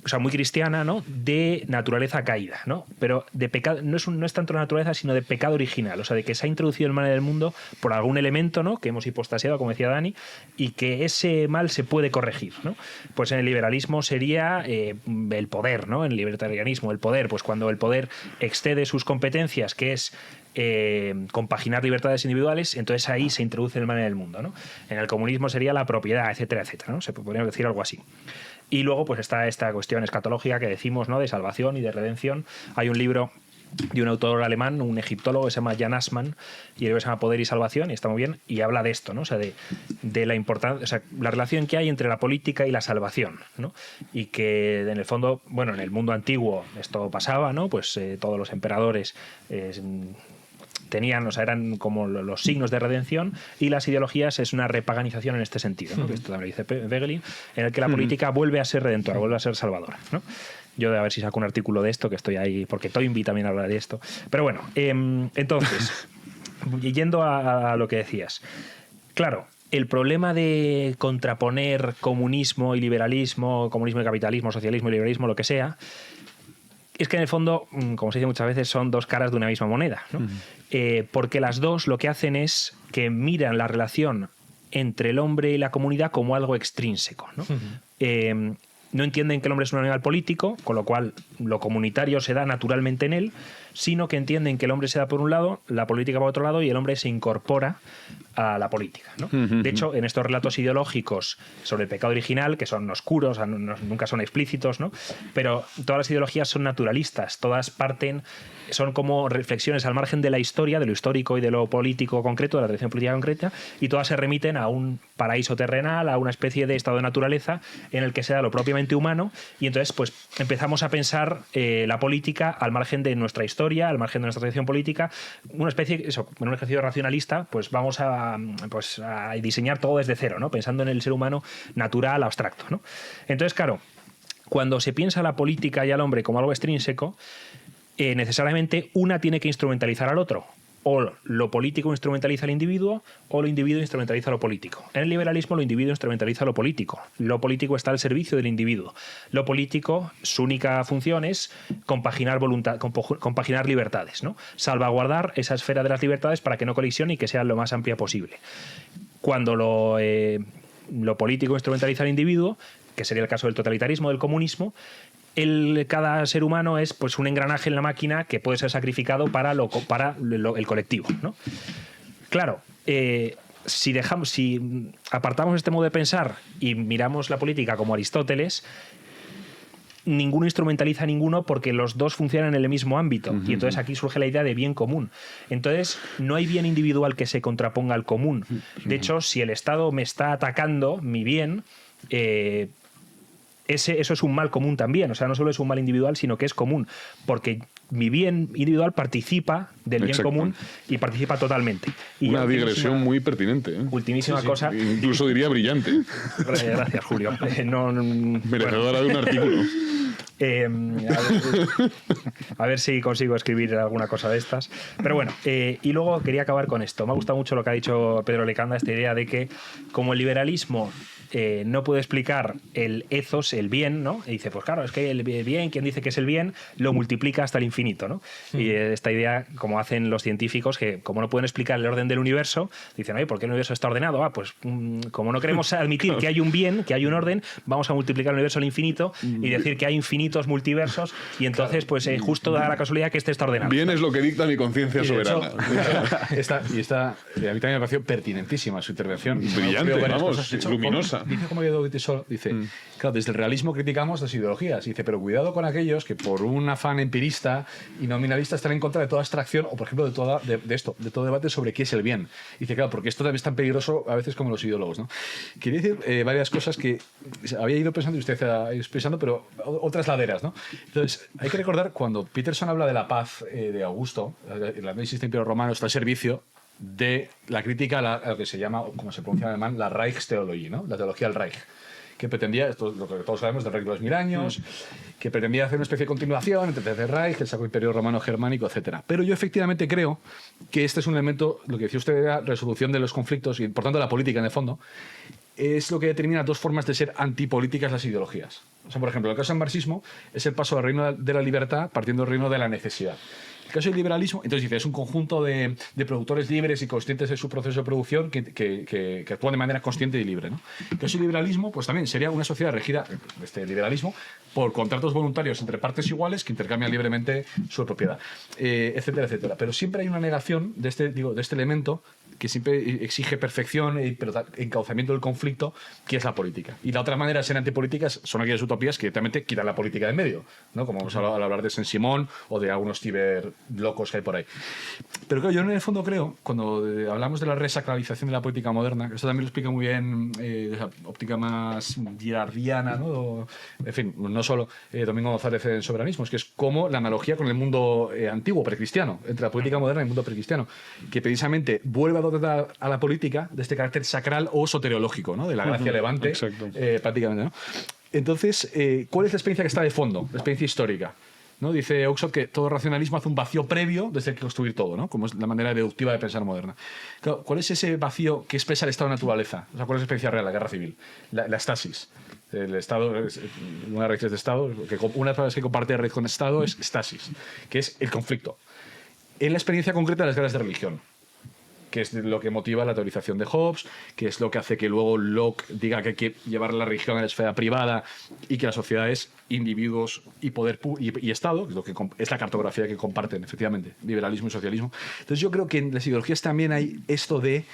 O sea, muy cristiana, ¿no? De naturaleza caída, ¿no? Pero de pecado, no es tanto la naturaleza, sino de pecado original. O sea, de que se ha introducido el mal en el mundo por algún elemento, ¿no? Que hemos hipostasiado, como decía Dani, y que ese mal se puede corregir, ¿no? Pues en el liberalismo sería el poder, ¿no? En el libertarianismo, el poder, pues cuando el poder excede sus competencias, que es compaginar libertades individuales, entonces ahí se introduce el mal en el mundo, ¿no? En el comunismo sería la propiedad, etcétera, etcétera, ¿no? Se podría decir algo así. Y luego pues está esta cuestión escatológica que decimos, ¿no? De salvación y de redención. Hay un libro de un autor alemán, un egiptólogo que se llama Jan Assmann, y el libro se llama Poder y Salvación, y está muy bien, y habla de esto, ¿no? O sea, de la importancia, o sea, la relación que hay entre la política y la salvación, ¿no? Y que en el fondo, bueno, en el mundo antiguo esto pasaba, ¿no? Pues todos los emperadores tenían, o sea, eran como los signos de redención, y las ideologías es una repaganización en este sentido, ¿no? Que esto también lo dice Wegelin, en el que la política vuelve a ser redentora, vuelve a ser salvadora, ¿no? Yo a ver si saco un artículo de esto, que estoy ahí, porque Toynbee también habla de esto. Pero bueno, entonces, yendo a lo que decías, claro, el problema de contraponer comunismo y liberalismo, comunismo y capitalismo, socialismo y liberalismo, lo que sea, es que en el fondo, como se dice muchas veces, son dos caras de una misma moneda, ¿no? Porque las dos lo que hacen es que miran la relación entre el hombre y la comunidad como algo extrínseco, ¿no? No entienden que el hombre es un animal político, con lo cual lo comunitario se da naturalmente en él, sino que entienden que el hombre se da por un lado, la política por otro lado, y el hombre se incorpora a la política, ¿no? De hecho, en estos relatos ideológicos sobre el pecado original, que son oscuros, nunca son explícitos, ¿no? Pero todas las ideologías son naturalistas, todas son como reflexiones al margen de la historia, de lo histórico y de lo político concreto, de la tradición política concreta, y todas se remiten a un paraíso terrenal, a una especie de estado de naturaleza en el que se da lo propiamente humano, y entonces pues empezamos a pensar la política al margen de nuestra historia, al margen de nuestra tradición política, una especie, eso, en un ejercicio racionalista, pues vamos a diseñar todo desde cero, ¿no? Pensando en el ser humano natural, abstracto, ¿no? Entonces, claro, cuando se piensa la política y al hombre como algo extrínseco, necesariamente una tiene que instrumentalizar al otro. O lo político instrumentaliza al individuo, o lo individuo instrumentaliza lo político. En el liberalismo, lo individuo instrumentaliza lo político. Lo político está al servicio del individuo. Lo político, su única función es compaginar libertades, ¿no? Salvaguardar esa esfera de las libertades para que no colisione y que sea lo más amplia posible. Cuando lo político instrumentaliza al individuo, que sería el caso del totalitarismo, del comunismo, cada ser humano es pues un engranaje en la máquina que puede ser sacrificado para el colectivo, ¿no? Claro, si apartamos este modo de pensar y miramos la política como Aristóteles, ninguno instrumentaliza a ninguno porque los dos funcionan en el mismo ámbito. Y entonces aquí surge la idea de bien común. Entonces no hay bien individual que se contraponga al común. De hecho, si el Estado me está atacando mi bien, eso es un mal común también. O sea, no solo es un mal individual, sino que es común, porque mi bien individual participa del bien común y participa totalmente. Y una digresión muy pertinente, ¿eh? Ultimísima cosa. Incluso diría brillante. Gracias, Julio. Merecedora de un artículo. A ver si consigo escribir alguna cosa de estas. Pero bueno, y luego quería acabar con esto. Me ha gustado mucho lo que ha dicho Pedro Lecanda, esta idea de que como el liberalismo no puede explicar el ethos, el bien, ¿no? Y dice, pues claro, es que el bien, quien dice que es el bien, lo multiplica hasta el infinito, ¿no? Y esta idea, como hacen los científicos, que como no pueden explicar el orden del universo, dicen, oye, ¿por qué el universo está ordenado? Pues como no queremos admitir que hay un bien, que hay un orden, vamos a multiplicar el universo al infinito y decir que hay infinitos multiversos, y entonces pues justo da la casualidad que este está ordenado. Bien es lo que dicta mi conciencia soberana. Esta, a mí también me pareció pertinentísima su intervención. Brillante, vamos, luminosa. dice como Edo Vitesol, dice, claro, desde el realismo criticamos las ideologías. Dice, pero cuidado con aquellos que por un afán empirista y nominalista están en contra de toda abstracción o, por ejemplo, de todo debate sobre qué es el bien. Dice, claro, porque esto también es tan peligroso a veces como los ideólogos, ¿no? Quería decir varias cosas que había ido pensando y usted ha ido pensando, pero otras laderas, ¿no? Entonces, hay que recordar cuando Peterson habla de la paz de Augusto, el análisis del Imperio Romano está al servicio de la crítica a lo que se llama, como se pronuncia en alemán, la Reichstheologie, ¿no? La teología del Reich, que pretendía, esto es lo que todos sabemos del Reich de los 1000 años, que pretendía hacer una especie de continuación entre el Tercer Reich, el Sacro Imperio Romano Germánico, etc. Pero yo efectivamente creo que este es un elemento, lo que decía usted era resolución de los conflictos y por tanto la política en el fondo, es lo que determina dos formas de ser antipolíticas las ideologías. O sea, por ejemplo, el caso del marxismo es el paso del reino de la libertad partiendo del reino de la necesidad. El caso del liberalismo, entonces dice, es un conjunto de productores libres y conscientes de su proceso de producción que actúan de manera consciente y libre, ¿no? El caso del liberalismo, pues también sería una sociedad regida, este liberalismo, por contratos voluntarios entre partes iguales que intercambian libremente su propiedad, etcétera, etcétera. Pero siempre hay una negación de este elemento que siempre exige perfección y encauzamiento del conflicto, que es la política. Y la otra manera de ser antipolíticas son aquellas utopías que directamente quitan la política de medio, ¿no? Como hemos hablado al hablar de Saint-Simon o de algunos ciberlocos que hay por ahí. Pero claro, yo en el fondo creo, cuando hablamos de la resacralización de la política moderna, esto también lo explica muy bien esa óptica más girardiana, ¿no? En fin, no solo Domingo González en Soberanismo, es que es como la analogía con el mundo antiguo, precristiano, entre la política moderna y el mundo precristiano, que precisamente vuelve a dotar a la política de este carácter sacral o soteriológico, ¿no? De la gracia levante, prácticamente, ¿no? Entonces, ¿cuál es la experiencia que está de fondo? La experiencia histórica, ¿no? Dice Oxford que todo racionalismo hace un vacío previo desde el que construir todo, ¿no? Como es la manera deductiva de pensar moderna. Claro, ¿cuál es ese vacío que expresa el estado de naturaleza? O sea, ¿cuál es la experiencia real? La guerra civil, la estasis. El Estado, una de las raíces de Estado, una de las palabras que comparte raíz con Estado es estasis, que es el conflicto. En la experiencia concreta de las guerras de religión, que es lo que motiva la teorización de Hobbes, que es lo que hace que luego Locke diga que hay que llevar la religión a la esfera privada y que las sociedades, individuos y poder y Estado, que es la cartografía que comparten efectivamente liberalismo y socialismo. Entonces yo creo que en las ideologías también hay esto de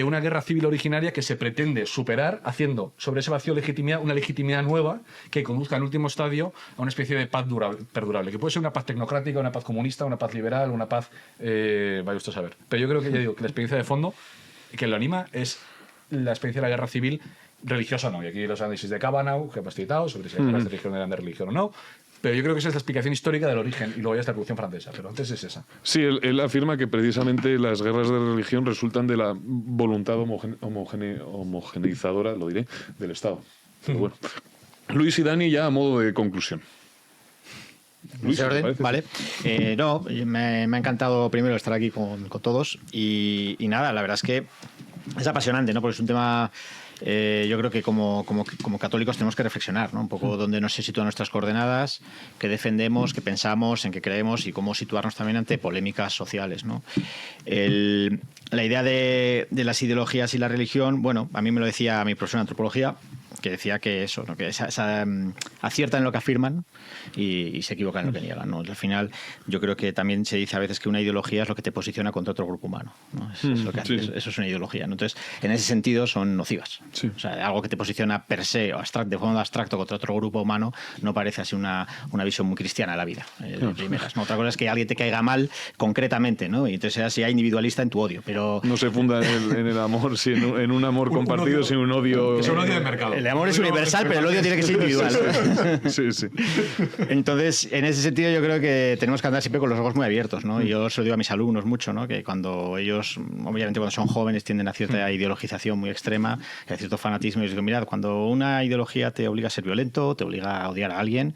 una guerra civil originaria que se pretende superar haciendo sobre ese vacío de legitimidad una legitimidad nueva que conduzca en último estadio a una especie de paz perdurable, que puede ser una paz tecnocrática, una paz comunista, una paz liberal, una paz... vaya usted a saber. Pero yo creo que, ya digo, que la experiencia de fondo que lo anima es la experiencia de la guerra civil religiosa o no. Y aquí los análisis de Cavanagh, que hemos citado, sobre si las guerras de religión eran de religión o no. Pero yo creo que esa es la explicación histórica del origen y luego ya está la Revolución Francesa, pero antes es esa. Sí, él afirma que precisamente las guerras de religión resultan de la voluntad homogeneizadora, lo diré, del Estado. Pero bueno. Luis y Dani, ya a modo de conclusión. Luis, orden, vale. No, me ha encantado primero estar aquí con todos y nada, la verdad es que es apasionante, ¿no? Porque es un tema... yo creo que como católicos tenemos que reflexionar, ¿no? Un poco dónde nos sitúan nuestras coordenadas, qué defendemos, qué pensamos, en qué creemos y cómo situarnos también ante polémicas sociales, ¿no? La idea de las ideologías y la religión, bueno, a mí me lo decía mi profesor de antropología, que decía que eso, ¿no? Que aciertan en lo que afirman y se equivocan en lo que niegan, ¿no? Al final, yo creo que también se dice a veces que una ideología es lo que te posiciona contra otro grupo humano, ¿no? Eso es una ideología, ¿no? Entonces, en ese sentido son nocivas. Sí. O sea, algo que te posiciona per se o de forma abstracto contra otro grupo humano no parece así una visión muy cristiana de la vida, de primeras, ¿no? Otra cosa es que alguien te caiga mal concretamente, ¿no? Y entonces sea individualista en tu odio, pero... No se funda en el amor, sino en un amor compartido, sin un odio... Es un odio de mercado. El amor es universal, pero el odio tiene que ser individual. Sí, sí. Entonces, en ese sentido, yo creo que tenemos que andar siempre con los ojos muy abiertos, ¿no? Y yo se lo digo a mis alumnos mucho, ¿no? Que cuando ellos, obviamente cuando son jóvenes, tienden a cierta ideologización muy extrema, a cierto fanatismo, y les digo, mirad, cuando una ideología te obliga a ser violento, te obliga a odiar a alguien,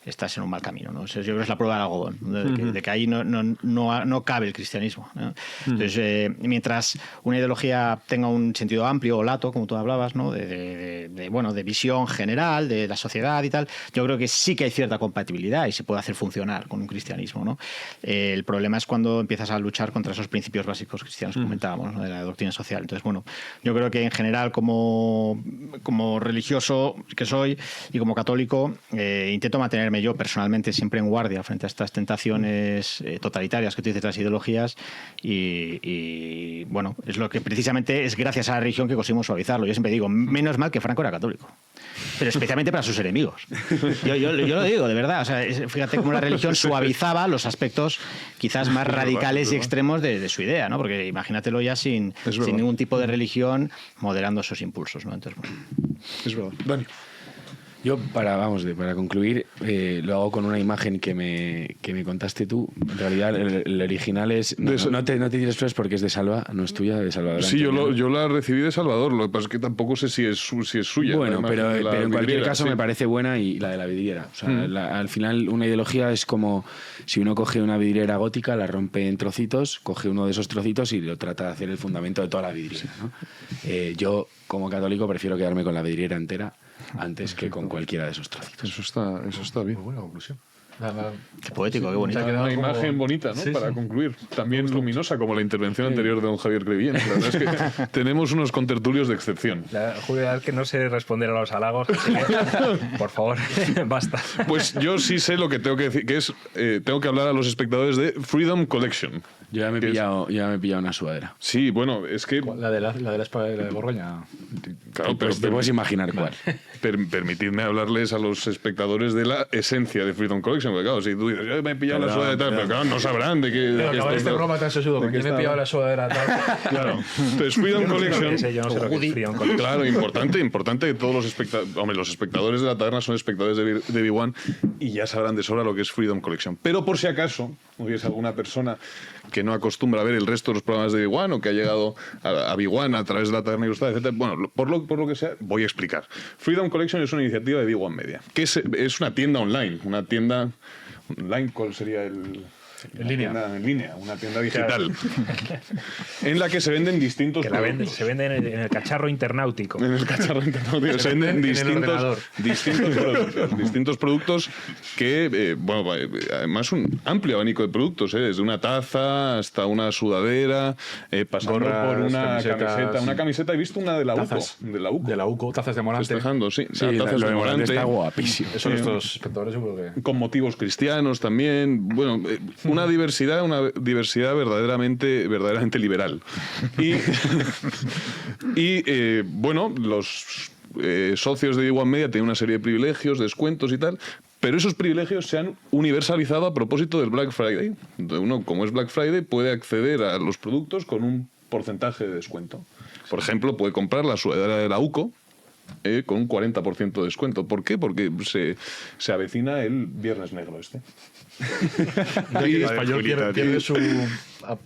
estás en un mal camino, ¿no? O sea, yo creo que es la prueba del algodón, de que ahí no cabe el cristianismo, ¿no? Entonces, mientras una ideología tenga un sentido amplio o lato, como tú hablabas, ¿no? De visión general de la sociedad y tal, yo creo que sí que hay cierta compatibilidad y se puede hacer funcionar con un cristianismo, ¿no? El problema es cuando empiezas a luchar contra esos principios básicos cristianos que comentábamos, ¿no? De la doctrina social. Entonces, bueno, yo creo que en general como religioso que soy y como católico intento mantenerme ponerme yo personalmente siempre en guardia frente a estas tentaciones totalitarias que tú dices, las ideologías, y bueno, es lo que precisamente es gracias a la religión que conseguimos suavizarlo. Yo siempre digo, menos mal que Franco era católico, pero especialmente para sus enemigos. Yo lo digo, de verdad. O sea, fíjate cómo la religión suavizaba los aspectos quizás más radicales y extremos de su idea, ¿no? Porque imagínatelo ya sin ningún tipo de religión moderando esos impulsos, ¿no? Entonces, bueno. Es verdad. Dani. Yo, para concluir, lo hago con una imagen que me contaste tú. En realidad, el original es... No te tires flores porque es de Salva, no es tuya, de Salvador. Sí, yo la recibí de Salvador, lo que pasa es que tampoco sé si es suya. Bueno, pero en cualquier caso me parece buena, y la de la vidriera. O sea, al final una ideología es como si uno coge una vidriera gótica, la rompe en trocitos, coge uno de esos trocitos y lo trata de hacer el fundamento de toda la vidriera, ¿no? Yo, como católico, prefiero quedarme con la vidriera entera antes que con cualquiera de esos trocitos. Eso está bien. Muy buena conclusión. Qué poético, qué bonito. Una imagen bonita, ¿no? Para concluir. También luminosa, como la intervención anterior de don Javier Crevillén. La verdad es que tenemos unos contertulios de excepción. Julio, que no sé responder a los halagos. Por favor, basta. Pues yo sí sé lo que tengo que decir, que es tengo que hablar a los espectadores de Freedom Collection. Yo ya me he pillado una sudadera. Sí, bueno, es que... La de la espada de Borgoña. Claro, pues te puedes imaginar cuál. Permitidme hablarles a los espectadores de la esencia de Freedom Collection, porque claro, si tú dices, yo me he pillado la sudadera tal, pero claro, no sabrán de qué... Pero este broma tan sesudo, porque me he pillado la sudadera tal. Claro. Entonces, Freedom Collection... Yo no sé lo que es Freedom Collection. Claro, importante que todos los espectadores... Hombre, los espectadores de la taberna son espectadores de Big One y ya sabrán de sobra lo que es Freedom Collection. Pero por si acaso hubiese alguna persona que no acostumbra a ver el resto de los programas de Big One o que ha llegado a Big One a través de la taberna ilustrada, etc. Bueno, por lo que sea, voy a explicar. Freedom Collection es una iniciativa de Big One Media, que es una tienda online. Una tienda online, ¿cuál sería el...? En línea, una tienda digital. En la que se venden distintos productos. Se venden en el cacharro internautico. En el cacharro internautico. Se venden distintos productos que, además un amplio abanico de productos, desde una taza hasta una sudadera, pasando por una camiseta. Una camiseta, he visto una de la UCO. De la UCO, tazas de Morante. Festejando, sí. Tazas de Morante está guapísimo. Eso nuestros espectadores seguro que... Con motivos cristianos también. Bueno, una diversidad verdaderamente liberal. Y bueno, los socios de Big One Media tienen una serie de privilegios, descuentos y tal, pero esos privilegios se han universalizado a propósito del Black Friday. Uno, como es Black Friday, puede acceder a los productos con un porcentaje de descuento. Por ejemplo, puede comprar la sudadera de la UCO con un 40% de descuento. ¿Por qué? Porque se avecina el Viernes Negro este. Y el español pierde su...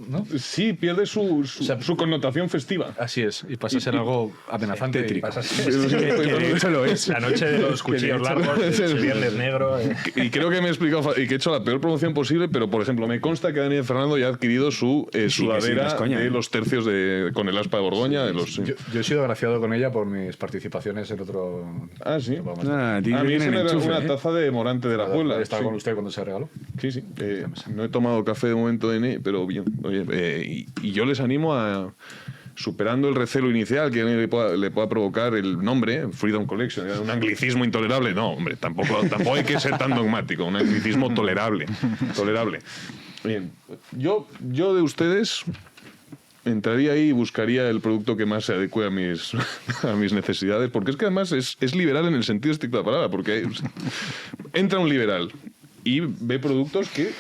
¿no? Sí, pierde su connotación festiva. Así es, y pasa a ser algo amenazante. Pasa a ser, de hecho lo es. La noche de los cuchillos largos, el Viernes Negro. Y creo que me he explicado y que he hecho la peor promoción posible, pero por ejemplo, me consta que Daniel Fernando ya ha adquirido su sudadera de los tercios con el aspa de Borgoña. Yo he sido agraciado con ella por mis participaciones en otro... Ah, sí. A mí era una taza de Morante de la Puebla. Estaba con usted cuando se regaló. Sí. No he tomado café de momento, pero bien. Oye, y yo les animo a, superando el recelo inicial que le pueda provocar el nombre, Freedom Collection, un anglicismo intolerable. No, hombre, tampoco hay que ser tan dogmático, un anglicismo tolerable. Bien, yo de ustedes entraría ahí y buscaría el producto que más se adecue a mis necesidades, porque es que además es liberal en el sentido estricto de la palabra, porque entra un liberal y ve productos que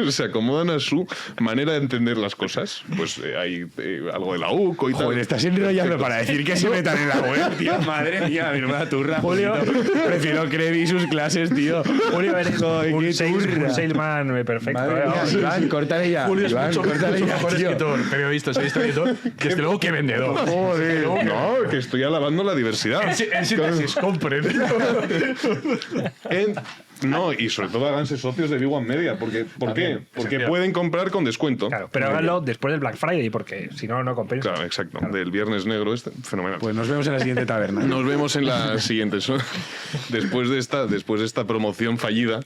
se acomodan a su manera de entender las cosas. Pues hay algo de la UCO y tal. Joder, estás enrollando para decir que se metan en la web, tío. Madre mía, menuda turra, Julio. Prefiero Crevi sus clases, tío. Julio, eres un salesman perfecto. Iván, córtale ya. Julio es mucho mejor tío. escritor, periodista, editor, desde luego que vendedor. Joder, no, que estoy alabando la diversidad. En síntesis, compren. No, y sobre todo háganse socios de Big One Media. ¿Por qué? Porque pueden comprar con descuento. Claro, pero háganlo después del Black Friday, porque si no, no compensa. Claro, exacto. Del Viernes Negro fenomenal. Pues nos vemos en la siguiente taberna. Nos vemos en la siguiente. Después de esta promoción fallida,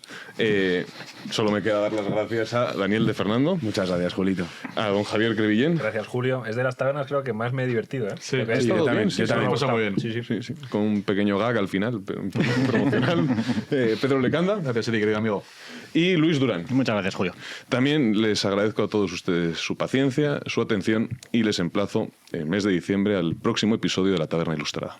solo me queda dar las gracias a Daniel de Fernando. Muchas gracias, Julito. A don Javier Crevillén. Gracias, Julio. Es de las tabernas creo que más me he divertido. Sí, Porque sí, es todo también, bien. sí, también me ha lo he pasado gustado. muy bien. Sí, con un pequeño gag al final, promocional. Pedro Lecanda. Gracias, Eri, querido amigo. Y Luis Durán. Muchas gracias, Julio. También les agradezco a todos ustedes su paciencia, su atención y les emplazo el mes de diciembre al próximo episodio de La Taberna Ilustrada.